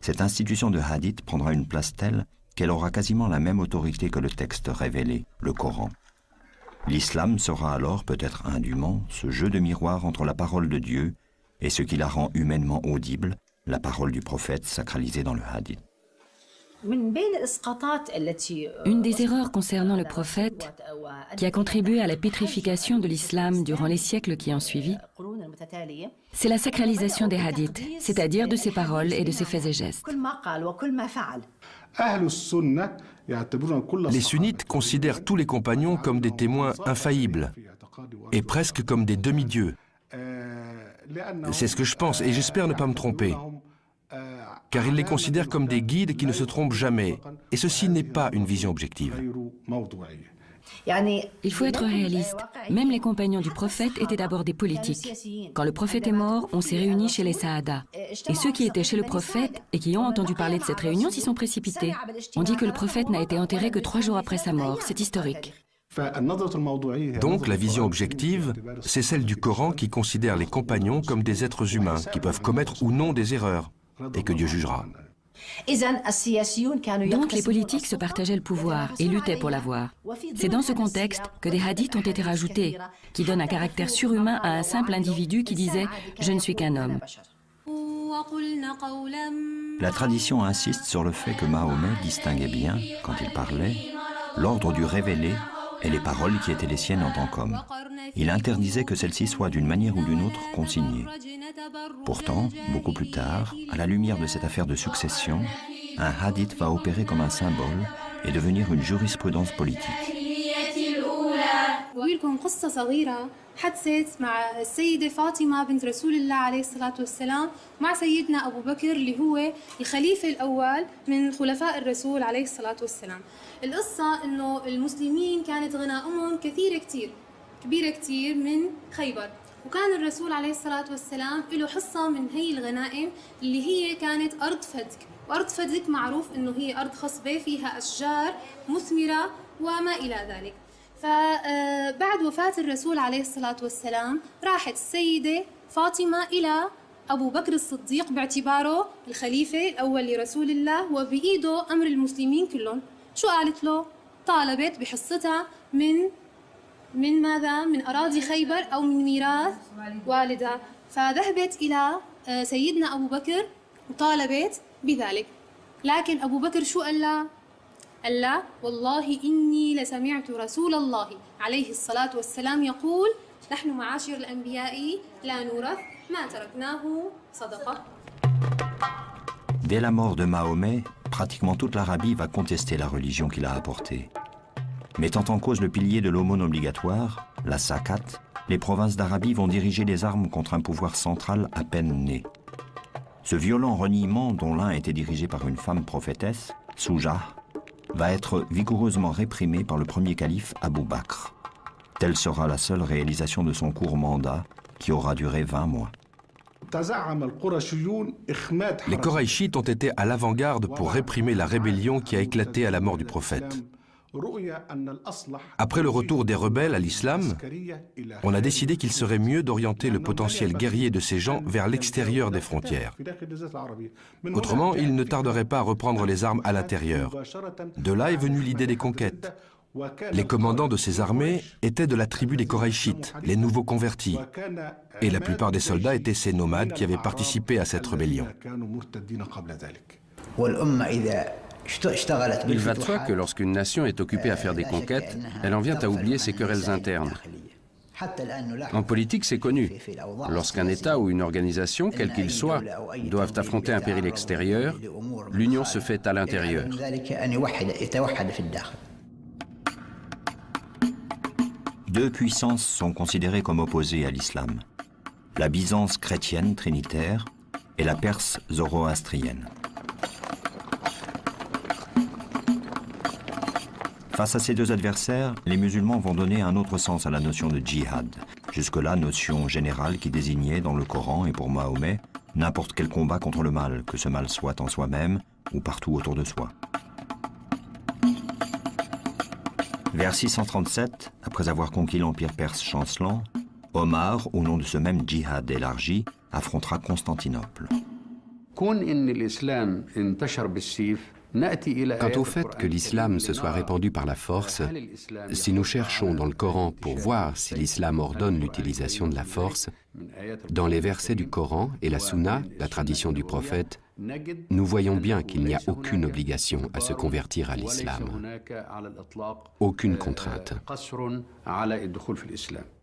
Cette institution de hadith prendra une place telle qu'elle aura quasiment la même autorité que le texte révélé, le Coran. L'islam sera alors peut-être indûment ce jeu de miroir entre la parole de Dieu et ce qui la rend humainement audible, la parole du prophète sacralisée dans le hadith. Une des erreurs concernant le prophète qui a contribué à la pétrification de l'islam durant les siècles qui ont suivi, c'est la sacralisation des hadiths, c'est-à-dire de ses paroles et de ses faits et gestes. Les sunnites considèrent tous les compagnons comme des témoins infaillibles et presque comme des demi-dieux. C'est ce que je pense et j'espère ne pas me tromper, car ils les considèrent comme des guides qui ne se trompent jamais, et ceci n'est pas une vision objective. Il faut être réaliste. Même les compagnons du prophète étaient d'abord des politiques. Quand le prophète est mort, on s'est réunis chez les Saada. Et ceux qui étaient chez le prophète et qui ont entendu parler de cette réunion s'y sont précipités. On dit que le prophète n'a été enterré que 3 jours après sa mort. C'est historique. Donc la vision objective, c'est celle du Coran qui considère les compagnons comme des êtres humains qui peuvent commettre ou non des erreurs et que Dieu jugera. Donc les politiques se partageaient le pouvoir et luttaient pour l'avoir. C'est dans ce contexte que des hadiths ont été rajoutés, qui donnent un caractère surhumain à un simple individu qui disait « Je ne suis qu'un homme ». La tradition insiste sur le fait que Mahomet distinguait bien, quand il parlait, l'ordre du révélé et les paroles qui étaient les siennes en tant qu'homme. Il interdisait que celles-ci soient d'une manière ou d'une autre consignées. Pourtant, beaucoup plus tard, à la lumière de cette affaire de succession, un hadith va opérer comme un symbole et devenir une jurisprudence politique. بقولكم قصة صغيرة حدثت مع السيدة فاطمة بنت رسول الله عليه الصلاة والسلام مع سيدنا أبو بكر اللي هو الخليفة الأول من خلفاء الرسول عليه الصلاة والسلام. القصة إنه المسلمين كانت غنائمهم كبيرة كتير من خيبر، وكان الرسول عليه الصلاة والسلام له حصة من هي الغنائم اللي هي كانت أرض فدك، وأرض فدك معروف إنه هي أرض خصبة فيها أشجار مثمرة وما إلى ذلك. فبعد وفاة الرسول عليه الصلاة والسلام راحت السيدة فاطمة إلى أبو بكر الصديق باعتباره الخليفة الأول لرسول الله وبإيده أمر المسلمين كلهم. شو قالت له؟ طالبت بحصتها من ماذا؟ من أراضي خيبر أو من ميراث والدها. فذهبت إلى سيدنا أبو بكر وطالبت بذلك. لكن أبو بكر شو قال لها؟ قال لا والله إني لسمعت رسول الله عليه الصلاة والسلام يقول نحن معاشر الأنبياء لا نورث ما تركناه صدقة. Dès la mort de Mahomet, pratiquement toute l'Arabie va contester la religion qu'il a apportée. Mettant en cause le pilier de l'aumône obligatoire, la zakat, les provinces d'Arabie vont diriger les armes contre un pouvoir central à peine né. Ce violent reniement, dont l'un était dirigé par une femme prophétesse, Soujah, va être vigoureusement réprimé par le premier calife Abou Bakr. Telle sera la seule réalisation de son court mandat, qui aura duré 20 mois. Les Koraïchites ont été à l'avant-garde pour réprimer la rébellion qui a éclaté à la mort du prophète. Après le retour des rebelles à l'islam, on a décidé qu'il serait mieux d'orienter le potentiel guerrier de ces gens vers l'extérieur des frontières. Autrement, ils ne tarderaient pas à reprendre les armes à l'intérieur. De là est venue l'idée des conquêtes. Les commandants de ces armées étaient de la tribu des Koraïchites, les nouveaux convertis. Et la plupart des soldats étaient ces nomades qui avaient participé à cette rébellion. Il va de soi que lorsqu'une nation est occupée à faire des conquêtes, elle en vient à oublier ses querelles internes. En politique, c'est connu. Lorsqu'un État ou une organisation, quel qu'il soit, doivent affronter un péril extérieur, l'union se fait à l'intérieur. Deux puissances sont considérées comme opposées à l'islam. La Byzance chrétienne trinitaire et la Perse zoroastrienne. Face à ces deux adversaires, les musulmans vont donner un autre sens à la notion de djihad. Jusque-là, notion générale qui désignait dans le Coran et pour Mahomet n'importe quel combat contre le mal, que ce mal soit en soi-même ou partout autour de soi. Vers 637, après avoir conquis l'empire perse chancelant, Omar, au nom de ce même djihad élargi, affrontera Constantinople. Quant au fait que l'islam se soit répandu par la force, si nous cherchons dans le Coran pour voir si l'islam ordonne l'utilisation de la force, dans les versets du Coran et la Sunna, la tradition du prophète, nous voyons bien qu'il n'y a aucune obligation à se convertir à l'islam. Aucune contrainte.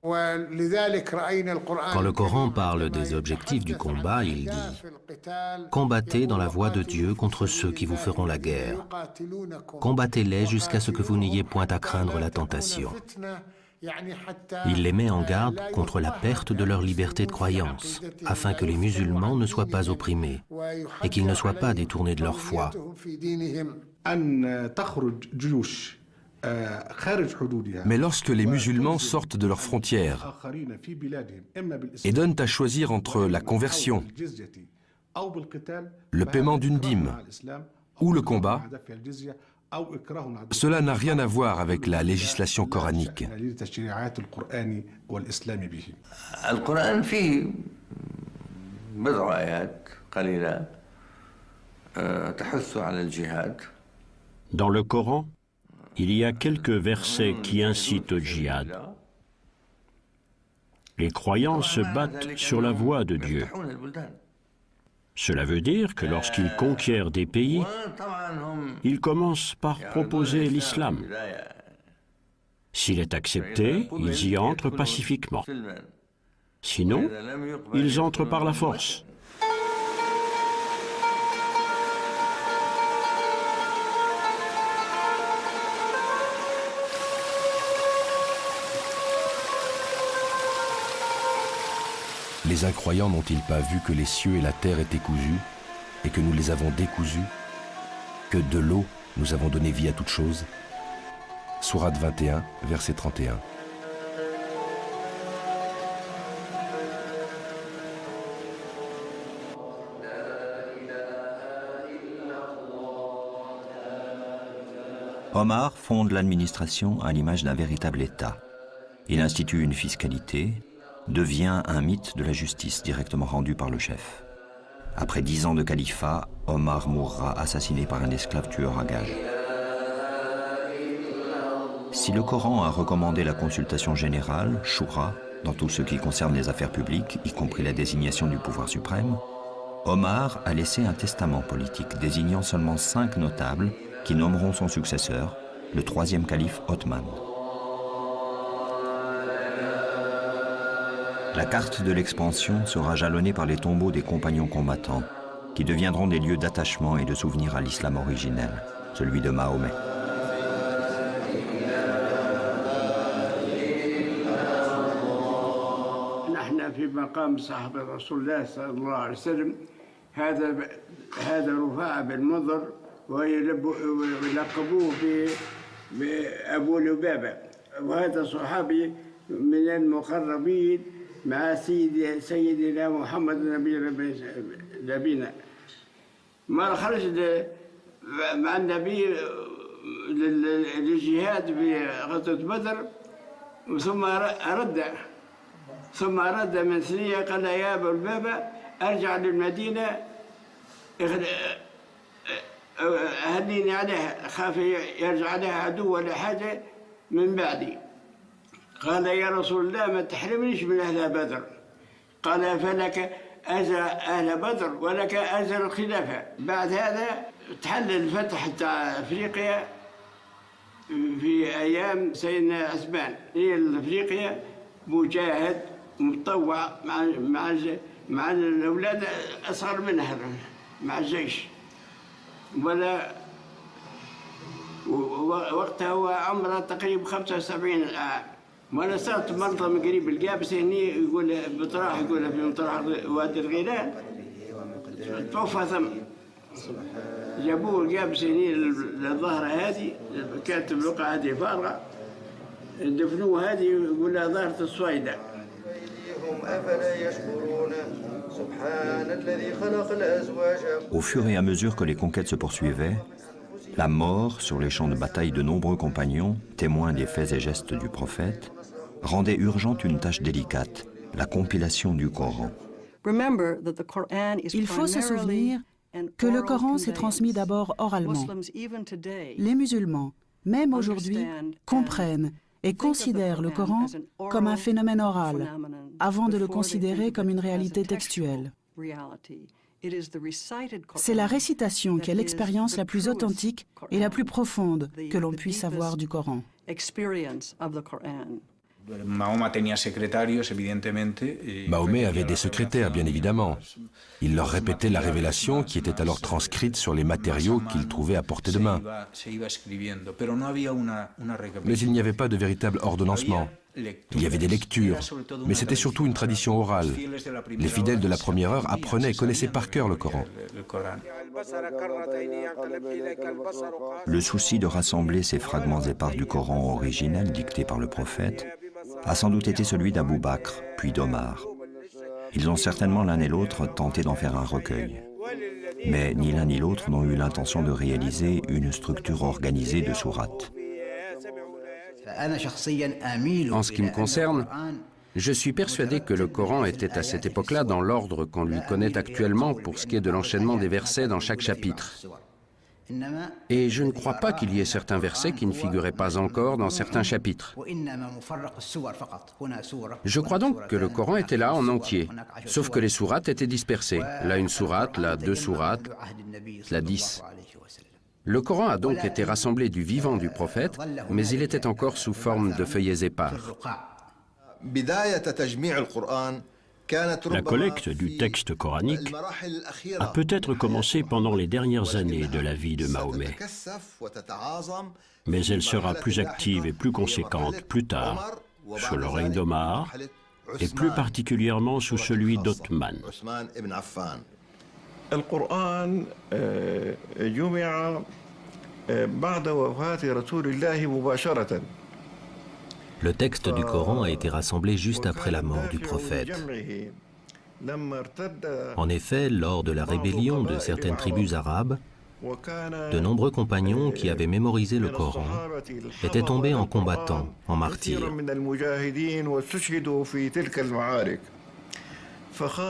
Quand le Coran parle des objectifs du combat, il dit « Combattez dans la voie de Dieu contre ceux qui vous feront la guerre. Combattez-les jusqu'à ce que vous n'ayez point à craindre la tentation. » Il les met en garde contre la perte de leur liberté de croyance, afin que les musulmans ne soient pas opprimés et qu'ils ne soient pas détournés de leur foi. Mais lorsque les musulmans sortent de leurs frontières et donnent à choisir entre la conversion, le paiement d'une dîme ou le combat, cela n'a rien à voir avec la législation coranique. Dans le Coran, il y a quelques versets qui incitent au djihad. Les croyants se battent sur la voie de Dieu. Cela veut dire que lorsqu'ils conquièrent des pays, ils commencent par proposer l'islam. S'il est accepté, ils y entrent pacifiquement. Sinon, ils entrent par la force. Les incroyants n'ont-ils pas vu que les cieux et la terre étaient cousus, et que nous les avons décousus, que de l'eau nous avons donné vie à toute chose? Sourate 21, verset 31. Omar fonde l'administration à l'image d'un véritable État. Il institue une fiscalité, devient un mythe de la justice directement rendu par le chef. Après 10 ans de califat, Omar mourra assassiné par un esclave tueur à gages. Si le Coran a recommandé la consultation générale, Shura, dans tout ce qui concerne les affaires publiques, y compris la désignation du pouvoir suprême, Omar a laissé un testament politique désignant seulement 5 notables qui nommeront son successeur, le 3e calife Othman. La carte de l'expansion sera jalonnée par les tombeaux des compagnons combattants, qui deviendront des lieux d'attachement et de souvenir à l'islam originel, celui de Mahomet. مع سيدنا محمد نبينا ما خرج مع النبي للجهاد في غزوة بدر ثم رد من ثنية قال يا أبا لبابة أرجع للمدينة أهنيني عليها خاف يرجع عليها عدو ولا حاجة من بعدي قال يا رسول الله ما تحرمنيش من أهل بدر قال فلك أجر أهل بدر ولك أجر الخلافة بعد هذا تحل الفتح تاع أفريقيا في أيام سيدنا عثمان هي أفريقيا مجاهد متطوع مع الأولاد أصغر منها مع الجيش ولا وقتها هو عمره تقريبا 75 عام وانا صرت مرضى من قريب القابس هني يقول بطراح يقول في مطرح وادي الغيلان توفى ثم جابوه جاب سنين للظهر هذه كانت البقعة هذه فارغة دفنوه هذه يقول لها ظهرة الصويدة. Au fur et à mesure que les conquêtes se poursuivaient, la mort sur les champs de bataille de nombreux compagnons, témoins des faits et gestes du prophète, rendait urgente une tâche délicate, la compilation du Coran. Il faut se souvenir que le Coran s'est transmis d'abord oralement. Les musulmans, même aujourd'hui, comprennent et considèrent le Coran comme un phénomène oral, avant de le considérer comme une réalité textuelle. C'est la récitation qui est l'expérience la plus authentique et la plus profonde que l'on puisse avoir du Coran. Mahomet avait des secrétaires, bien évidemment. Il leur répétait la révélation qui était alors transcrite sur les matériaux qu'il trouvait à portée de main. Mais il n'y avait pas de véritable ordonnancement. Il y avait des lectures, mais c'était surtout une tradition orale. Les fidèles de la première heure apprenaient et connaissaient par cœur le Coran. Le souci de rassembler ces fragments épars du Coran originel dicté par le prophète a sans doute été celui d'Abou Bakr, puis d'Omar. Ils ont certainement l'un et l'autre tenté d'en faire un recueil. Mais ni l'un ni l'autre n'ont eu l'intention de réaliser une structure organisée de sourates. En ce qui me concerne, je suis persuadé que le Coran était à cette époque-là dans l'ordre qu'on lui connaît actuellement pour ce qui est de l'enchaînement des versets dans chaque chapitre. Et je ne crois pas qu'il y ait certains versets qui ne figuraient pas encore dans certains chapitres. Je crois donc que le Coran était là en entier, sauf que les sourates étaient dispersées. Là une sourate, là 2 sourates, là 10. Le Coran a donc été rassemblé du vivant du prophète, mais il était encore sous forme de feuillets épars. La collecte du texte coranique a peut-être commencé pendant les dernières années de la vie de Mahomet, mais elle sera plus active et plus conséquente plus tard, sous le règne d'Omar, et plus particulièrement sous celui d'Othman. Le texte du Coran a été rassemblé juste après la mort du prophète. En effet, lors de la rébellion de certaines tribus arabes, de nombreux compagnons qui avaient mémorisé le Coran étaient tombés en combattant, en martyrs.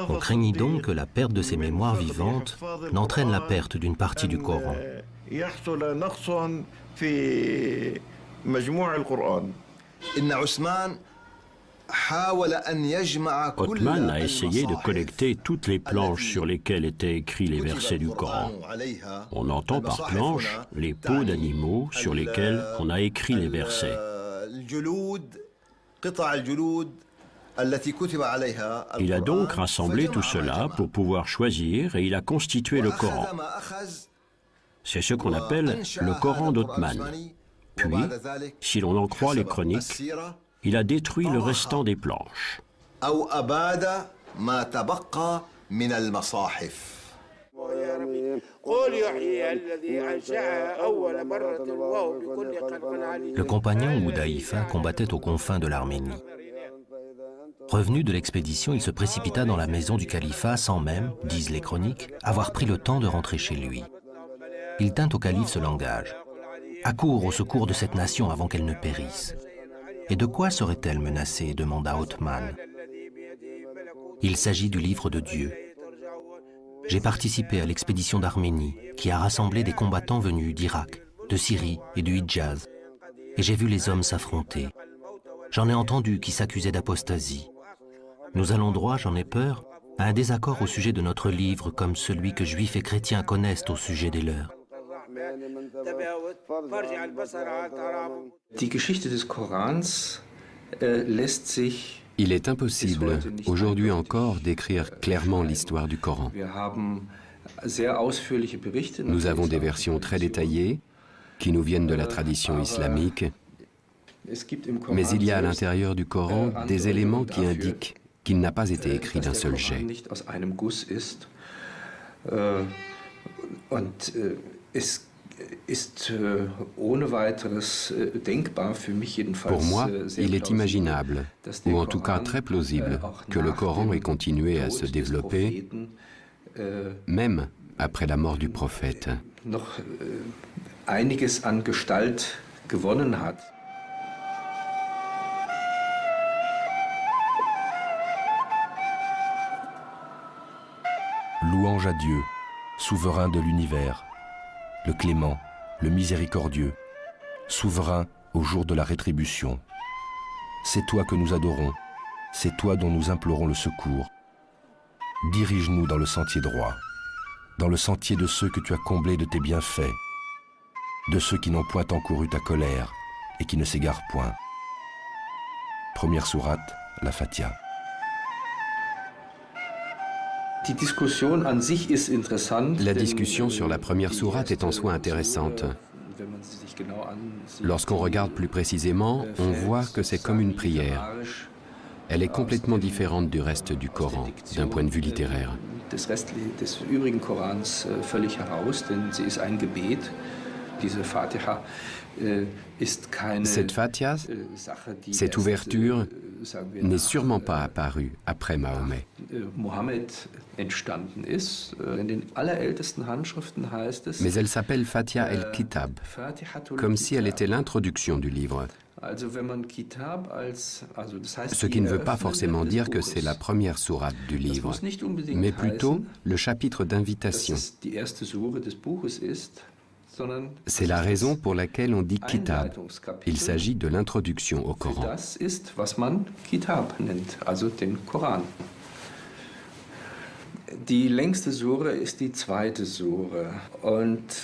On craignit donc que la perte de ces mémoires vivantes n'entraîne la perte d'une partie du Coran. Othman a essayé de collecter toutes les planches sur lesquelles étaient écrits les versets du Coran. On entend par planches les peaux d'animaux sur lesquelles on a écrit les versets. Il a donc rassemblé tout cela pour pouvoir choisir et il a constitué le Coran. C'est ce qu'on appelle le Coran d'Othman. Puis, si l'on en croit les chroniques, il a détruit le restant des planches. Le compagnon Hudayfa combattait aux confins de l'Arménie. Revenu de l'expédition, il se précipita dans la maison du califat sans même, disent les chroniques, avoir pris le temps de rentrer chez lui. Il tint au calife ce langage. « Accours au secours de cette nation avant qu'elle ne périsse. » « Et de quoi serait-elle menacée » demanda Othman. « Il s'agit du livre de Dieu. J'ai participé à l'expédition d'Arménie qui a rassemblé des combattants venus d'Irak, de Syrie et du Hidjaz. Et j'ai vu les hommes s'affronter. J'en ai entendu qui s'accusaient d'apostasie. Nous allons droit, j'en ai peur, à un désaccord au sujet de notre livre comme celui que juifs et chrétiens connaissent au sujet des leurs. Il est impossible, aujourd'hui encore, d'écrire clairement l'histoire du Coran. Nous avons des versions très détaillées qui nous viennent de la tradition islamique, mais il y a à l'intérieur du Coran des éléments qui indiquent qu'il n'a pas été écrit d'un seul jet. Pour moi, il est imaginable, ou en tout cas très plausible, que le Coran ait continué à se développer, même après la mort du prophète. Louange à Dieu, souverain de l'univers, le clément, le miséricordieux, souverain au jour de la rétribution. C'est toi que nous adorons, c'est toi dont nous implorons le secours. Dirige-nous dans le sentier droit, dans le sentier de ceux que tu as comblés de tes bienfaits, de ceux qui n'ont point encouru ta colère et qui ne s'égarent point. Première sourate, la Fatiha. La discussion sur la première sourate est en soi intéressante. Lorsqu'on regarde plus précisément, on voit que c'est comme une prière. Elle est complètement différente du reste du Coran, d'un point de vue littéraire. Cette Fatiha, cette ouverture, n'est sûrement pas apparue après Mahomet. Mais elle s'appelle Fatiha el-Kitab, comme si elle était l'introduction du livre. Ce qui ne veut pas forcément dire que c'est la première sourate du livre, mais plutôt le chapitre d'invitation. C'est la raison pour laquelle on dit Kitab. Il s'agit de l'introduction au Coran.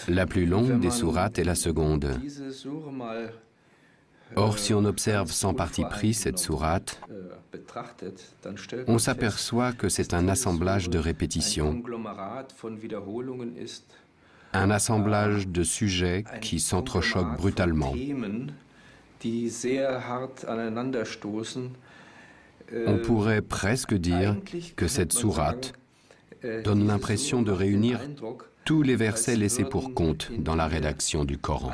La plus longue des sourates est la seconde. Or, si on observe sans parti pris cette sourate, on s'aperçoit que c'est un assemblage de répétitions, un assemblage de sujets qui s'entrechoquent brutalement. On pourrait presque dire que cette sourate donne l'impression de réunir tous les versets laissés pour compte dans la rédaction du Coran.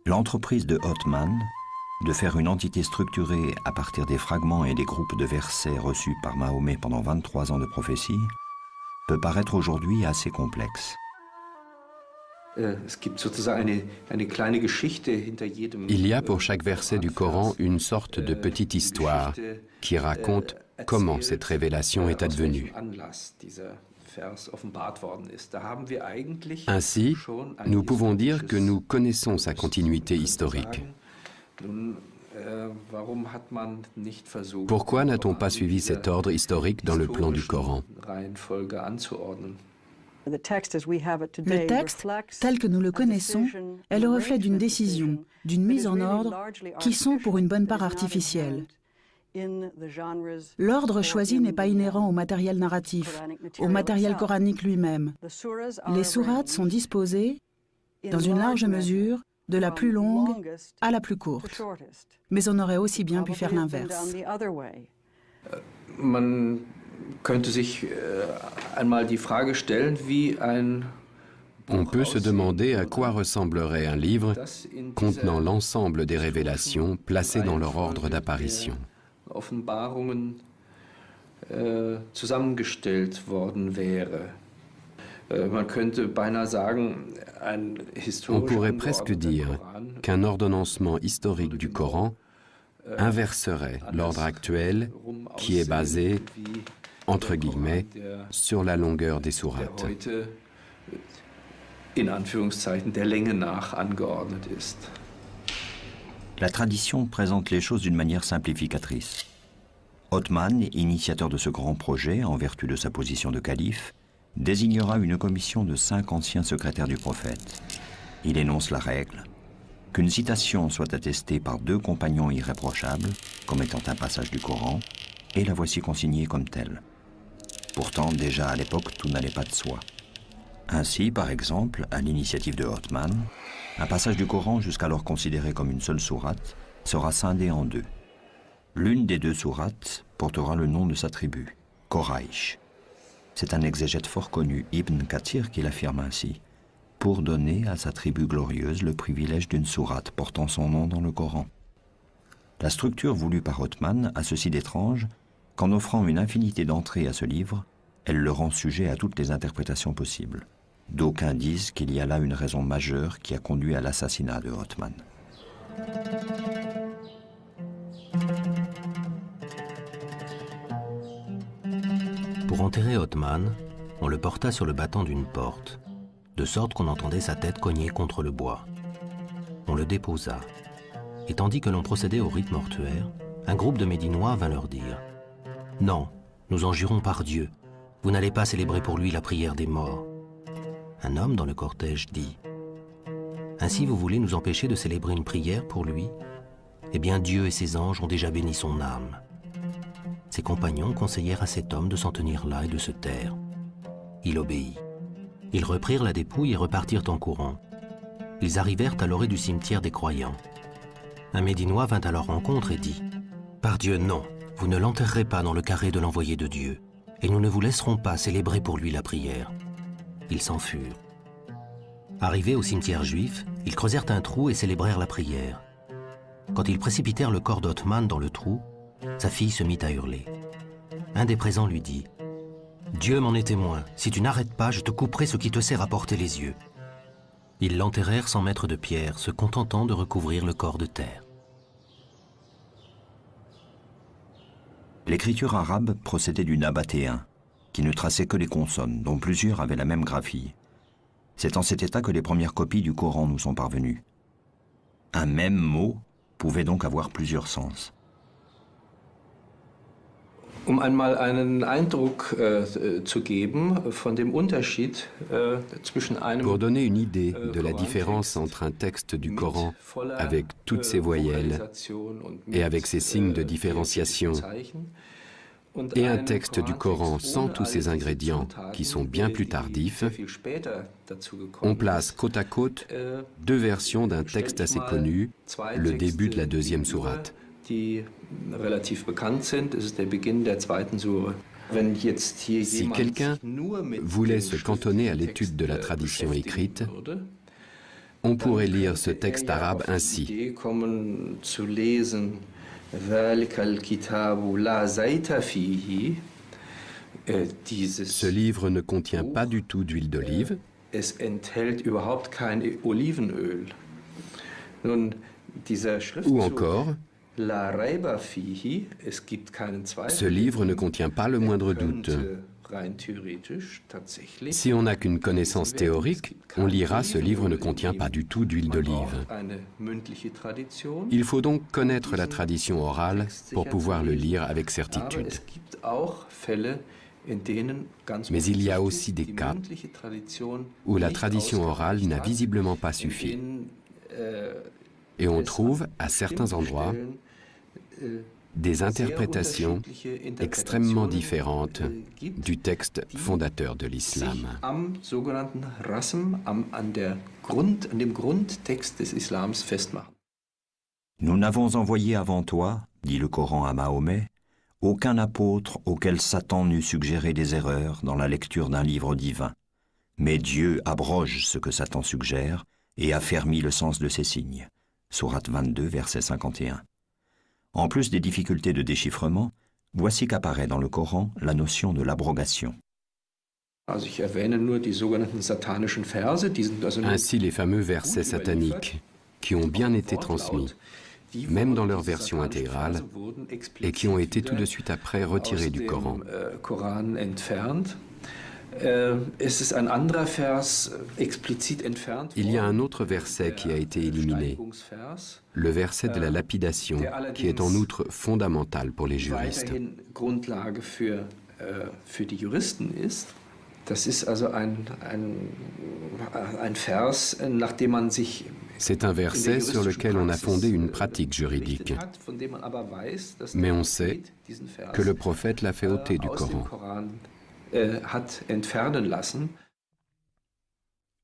L'entreprise de Othman de faire une entité structurée à partir des fragments et des groupes de versets reçus par Mahomet pendant 23 ans de prophétie peut paraître aujourd'hui assez complexe. Il y a pour chaque verset du Coran une sorte de petite histoire qui raconte comment cette révélation est advenue. Ainsi, nous pouvons dire que nous connaissons sa continuité historique. Pourquoi n'a-t-on pas suivi cet ordre historique dans le plan du Coran ? Le texte, tel que nous le connaissons, est le reflet d'une décision, d'une mise en ordre, qui sont pour une bonne part artificielles. L'ordre choisi n'est pas inhérent au matériel narratif, au matériel coranique lui-même. Les sourates sont disposées, dans une large mesure, de la plus longue à la plus courte. Mais on aurait aussi bien pu faire l'inverse. On peut se demander à quoi ressemblerait un livre contenant l'ensemble des révélations placées dans leur ordre d'apparition. On pourrait presque dire qu'un ordonnancement historique du Coran inverserait l'ordre actuel qui est basé, entre guillemets, sur la longueur des sourates. La tradition présente les choses d'une manière simplificatrice. Othman, initiateur de ce grand projet, en vertu de sa position de calife, désignera une commission de 5 anciens secrétaires du prophète. Il énonce la règle qu'une citation soit attestée par 2 compagnons irréprochables, comme étant un passage du Coran, et la voici consignée comme telle. Pourtant, déjà à l'époque, tout n'allait pas de soi. Ainsi, par exemple, à l'initiative de Othman, un passage du Coran jusqu'alors considéré comme une seule sourate sera scindé en deux. L'une des deux sourates portera le nom de sa tribu, Quraysh. C'est un exégète fort connu, Ibn Kathir, qui l'affirme ainsi, pour donner à sa tribu glorieuse le privilège d'une sourate portant son nom dans le Coran. La structure voulue par Othman a ceci d'étrange qu'en offrant une infinité d'entrées à ce livre, elle le rend sujet à toutes les interprétations possibles. D'aucuns disent qu'il y a là une raison majeure qui a conduit à l'assassinat de Othman. Pour enterrer Othman, on le porta sur le battant d'une porte, de sorte qu'on entendait sa tête cogner contre le bois. On le déposa. Et tandis que l'on procédait au rite mortuaire, un groupe de Médinois vint leur dire « Non, nous en jurons par Dieu, vous n'allez pas célébrer pour lui la prière des morts. » Un homme dans le cortège dit « Ainsi vous voulez nous empêcher de célébrer une prière pour lui? Eh bien Dieu et ses anges ont déjà béni son âme. » Ses compagnons conseillèrent à cet homme de s'en tenir là et de se taire. Il obéit. Ils reprirent la dépouille et repartirent en courant. Ils arrivèrent à l'orée du cimetière des croyants. Un Médinois vint à leur rencontre et dit « Par Dieu, non, vous ne l'enterrerez pas dans le carré de l'envoyé de Dieu, et nous ne vous laisserons pas célébrer pour lui la prière. » Ils s'en furent. Arrivés au cimetière juif, ils creusèrent un trou et célébrèrent la prière. Quand ils précipitèrent le corps d'Othman dans le trou, sa fille se mit à hurler. Un des présents lui dit « Dieu m'en est témoin, si tu n'arrêtes pas, je te couperai ce qui te sert à porter les yeux. » Ils l'enterrèrent sans mettre de pierre, se contentant de recouvrir le corps de terre. L'écriture arabe procédait du nabatéen, qui ne traçait que les consonnes, dont plusieurs avaient la même graphie. C'est en cet état que les premières copies du Coran nous sont parvenues. Un même mot pouvait donc avoir plusieurs sens. Um einmal einen Eindruck zu geben von dem Unterschied zwischen einem Pour donner une idée de la différence entre un texte du Coran avec toutes ses voyelles et avec ses signes de différenciation et un texte du Coran sans tous ces ingrédients qui sont bien plus tardifs, on place côte à côte deux versions d'un texte assez connu, le début de la deuxième sourate. Si quelqu'un voulait se cantonner à l'étude de la tradition écrite, on pourrait lire ce texte arabe ainsi. Ce livre ne contient pas du tout d'huile d'olive. Ou encore, ce livre ne contient pas le moindre doute. Si on n'a qu'une connaissance théorique, on lira ce livre ne contient pas du tout d'huile d'olive. Il faut donc connaître la tradition orale pour pouvoir le lire avec certitude. Mais il y a aussi des cas où la tradition orale n'a visiblement pas suffi. Et on trouve, à certains endroits, des interprétations extrêmement différentes du texte fondateur de l'islam. Nous n'avons envoyé avant toi, dit le Coran à Mahomet, aucun apôtre auquel Satan n'eût suggéré des erreurs dans la lecture d'un livre divin. Mais Dieu abroge ce que Satan suggère et affermit le sens de ses signes. Sourate 22, verset 51. En plus des difficultés de déchiffrement, voici qu'apparaît dans le Coran la notion de l'abrogation. Ainsi les fameux versets sataniques, qui ont bien été transmis, même dans leur version intégrale, et qui ont été tout de suite après retirés du Coran. Il y a un autre verset qui a été éliminé, le verset de la lapidation, qui est en outre fondamental pour les juristes. C'est un verset sur lequel on a fondé une pratique juridique. Mais on sait que le prophète l'a fait ôter du Coran.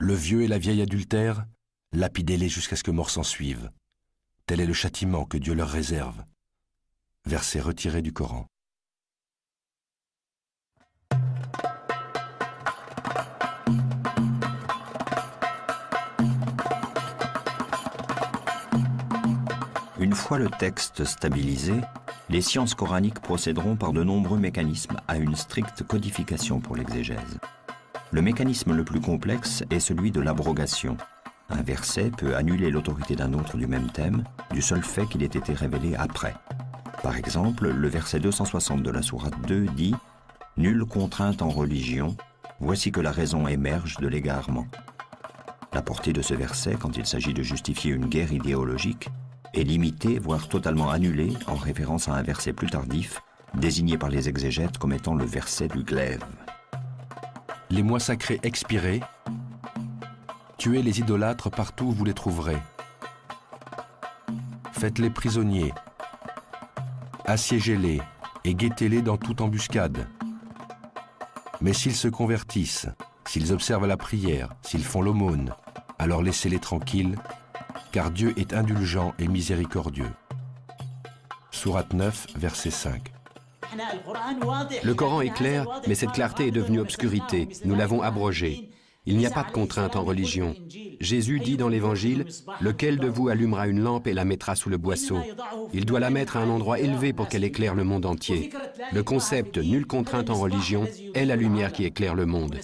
Le vieux et la vieille adultère, lapidez-les jusqu'à ce que mort s'en suive. Tel est le châtiment que Dieu leur réserve. Verset retiré du Coran. Une fois le texte stabilisé, les sciences coraniques procéderont par de nombreux mécanismes à une stricte codification pour l'exégèse. Le mécanisme le plus complexe est celui de l'abrogation. Un verset peut annuler l'autorité d'un autre du même thème, du seul fait qu'il ait été révélé après. Par exemple, le verset 260 de la sourate 2 dit « Nulle contrainte en religion, voici que la raison émerge de l'égarement ». La portée de ce verset, quand il s'agit de justifier une guerre idéologique, est limitée, voire totalement annulée, en référence à un verset plus tardif, désigné par les exégètes comme étant le verset du glaive. Les mois sacrés expirés, tuez les idolâtres partout où vous les trouverez. Faites-les prisonniers, assiégez-les et guettez-les dans toute embuscade. Mais s'ils se convertissent, s'ils observent la prière, s'ils font l'aumône, alors laissez-les tranquilles, car Dieu est indulgent et miséricordieux. Sourate 9, verset 5. Le Coran est clair, mais cette clarté est devenue obscurité. Nous l'avons abrogé. Il n'y a pas de contrainte en religion. Jésus dit dans l'Évangile, « Lequel de vous allumera une lampe et la mettra sous le boisseau ? Il doit la mettre à un endroit élevé pour qu'elle éclaire le monde entier. » Le concept « nulle contrainte en religion » est la lumière qui éclaire le monde.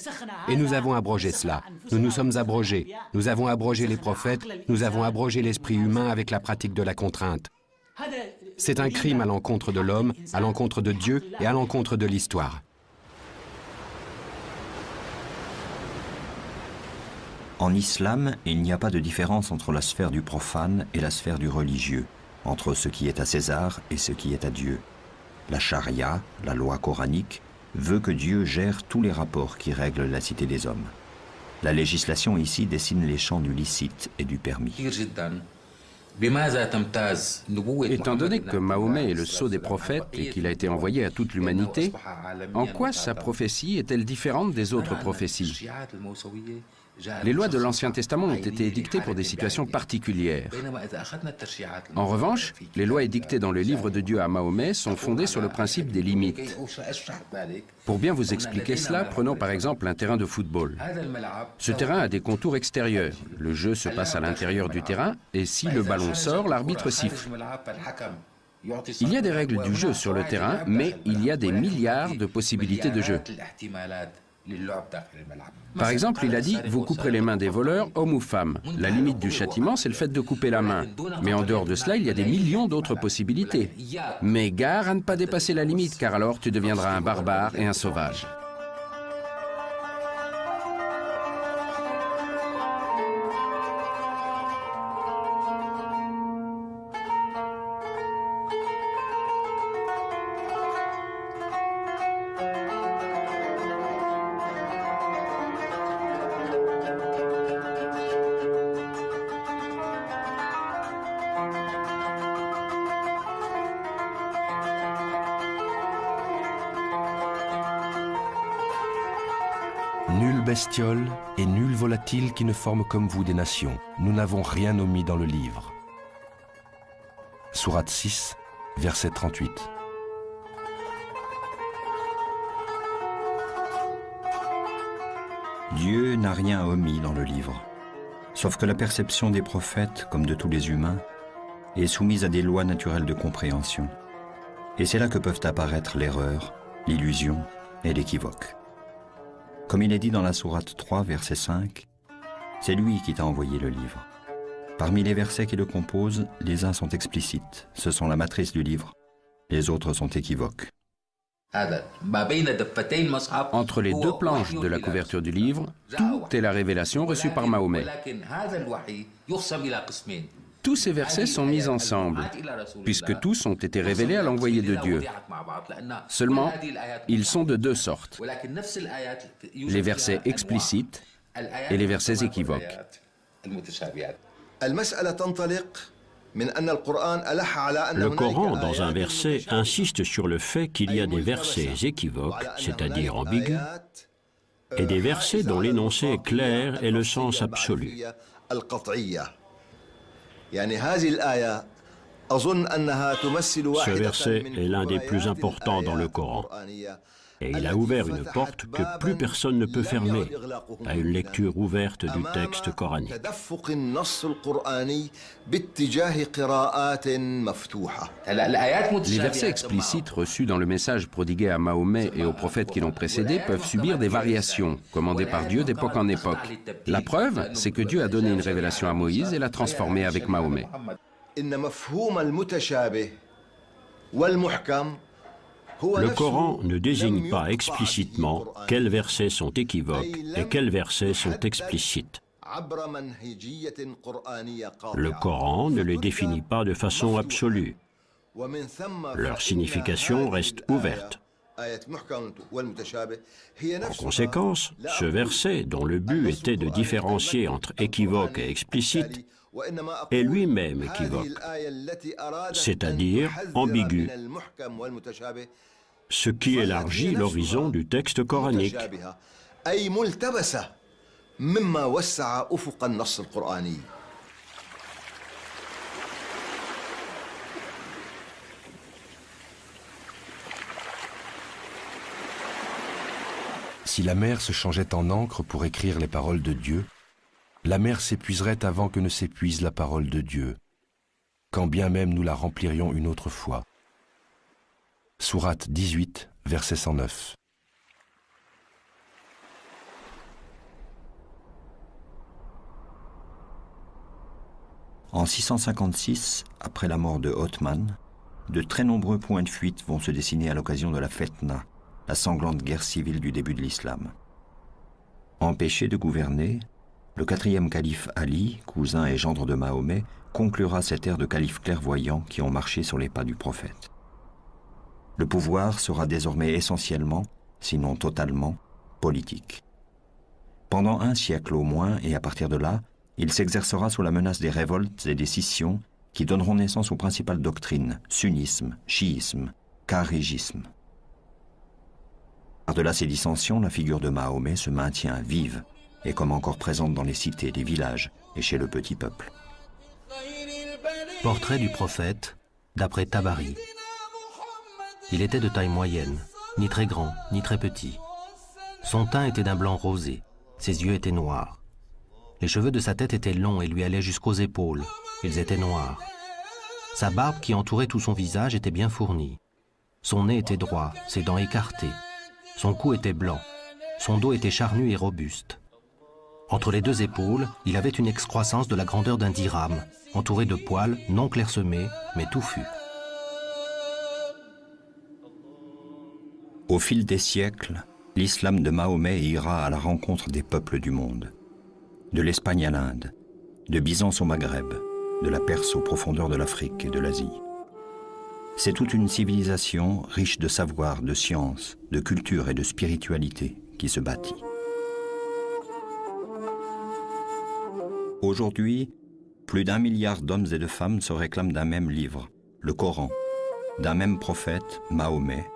Et nous avons abrogé cela. Nous nous sommes abrogés. Nous avons abrogé les prophètes. Nous avons abrogé l'esprit humain avec la pratique de la contrainte. C'est un crime à l'encontre de l'homme, à l'encontre de Dieu et à l'encontre de l'histoire. En islam, il n'y a pas de différence entre la sphère du profane et la sphère du religieux, entre ce qui est à César et ce qui est à Dieu. La charia, la loi coranique, veut que Dieu gère tous les rapports qui règlent la cité des hommes. La législation ici dessine les champs du licite et du permis. Étant donné que Mahomet est le sceau des prophètes et qu'il a été envoyé à toute l'humanité, en quoi sa prophétie est-elle différente des autres prophéties ? Les lois de l'Ancien Testament ont été édictées pour des situations particulières. En revanche, les lois édictées dans le livre de Dieu à Mahomet sont fondées sur le principe des limites. Pour bien vous expliquer cela, prenons par exemple un terrain de football. Ce terrain a des contours extérieurs. Le jeu se passe à l'intérieur du terrain et si le ballon sort, l'arbitre siffle. Il y a des règles du jeu sur le terrain, mais il y a des milliards de possibilités de jeu. Par exemple, il a dit « Vous couperez les mains des voleurs, hommes ou femmes ». La limite du châtiment, c'est le fait de couper la main. Mais en dehors de cela, il y a des millions d'autres possibilités. Mais gare à ne pas dépasser la limite, car alors tu deviendras un barbare et un sauvage. Nulle bestiole et nul volatile qui ne forme comme vous des nations. Nous n'avons rien omis dans le livre. Sourate 6, verset 38. Dieu n'a rien omis dans le livre, sauf que la perception des prophètes, comme de tous les humains, est soumise à des lois naturelles de compréhension. Et c'est là que peuvent apparaître l'erreur, l'illusion et l'équivoque. Comme il est dit dans la sourate 3, verset 5, « C'est lui qui t'a envoyé le livre. » Parmi les versets qui le composent, les uns sont explicites, ce sont la matrice du livre, les autres sont équivoques. Entre les deux planches de la couverture du livre, tout est la révélation reçue par Mahomet. Tous ces versets sont mis ensemble, puisque tous ont été révélés à l'envoyé de Dieu. Seulement, ils sont de deux sortes, les versets explicites et les versets équivoques. Le Coran, dans un verset, insiste sur le fait qu'il y a des versets équivoques, c'est-à-dire ambigus, et des versets dont l'énoncé est clair et le sens absolu. Ce verset est l'un des plus importants dans le Coran. Et il a ouvert une porte que plus personne ne peut fermer à une lecture ouverte du texte coranique. Les versets explicites reçus dans le message prodigué à Mahomet et aux prophètes qui l'ont précédé peuvent subir des variations, commandées par Dieu d'époque en époque. La preuve, c'est que Dieu a donné une révélation à Moïse et l'a transformée avec Mahomet. Le Coran ne désigne pas explicitement quels versets sont équivoques et quels versets sont explicites. Le Coran ne les définit pas de façon absolue. Leur signification reste ouverte. En conséquence, ce verset, dont le but était de différencier entre équivoque et explicite, est lui-même équivoque, c'est-à-dire ambigu, ce qui élargit l'horizon du texte coranique. Si la mer se changeait en encre pour écrire les paroles de Dieu, la mer s'épuiserait avant que ne s'épuise la parole de Dieu, quand bien même nous la remplirions une autre fois. Sourate 18, verset 109. En 656, après la mort de Othman, de très nombreux points de fuite vont se dessiner à l'occasion de la Fetna, la sanglante guerre civile du début de l'islam. Empêché de gouverner, le 4e calife Ali, cousin et gendre de Mahomet, conclura cette ère de califes clairvoyants qui ont marché sur les pas du prophète. Le pouvoir sera désormais essentiellement, sinon totalement, politique. Pendant un siècle au moins, et à partir de là, il s'exercera sous la menace des révoltes et des scissions qui donneront naissance aux principales doctrines, sunnisme, chiisme, kharidjisme. Par-delà ces dissensions, la figure de Mahomet se maintient vive et comme encore présente dans les cités, les villages et chez le petit peuple. Portrait du prophète, d'après Tabari. Il était de taille moyenne, ni très grand, ni très petit. Son teint était d'un blanc rosé, ses yeux étaient noirs. Les cheveux de sa tête étaient longs et lui allaient jusqu'aux épaules, ils étaient noirs. Sa barbe qui entourait tout son visage était bien fournie. Son nez était droit, ses dents écartées. Son cou était blanc, son dos était charnu et robuste. Entre les deux épaules, il avait une excroissance de la grandeur d'un dirham, entouré de poils non clairsemés, mais touffus. Au fil des siècles, l'islam de Mahomet ira à la rencontre des peuples du monde. De l'Espagne à l'Inde, de Byzance au Maghreb, de la Perse aux profondeurs de l'Afrique et de l'Asie. C'est toute une civilisation riche de savoir, de science, de culture et de spiritualité qui se bâtit. Aujourd'hui, plus d'1 milliard d'hommes et de femmes se réclament d'un même livre, le Coran, d'un même prophète, Mahomet,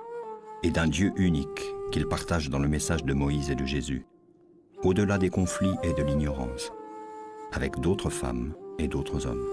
et d'un Dieu unique qu'ils partagent dans le message de Moïse et de Jésus, au-delà des conflits et de l'ignorance, avec d'autres femmes et d'autres hommes.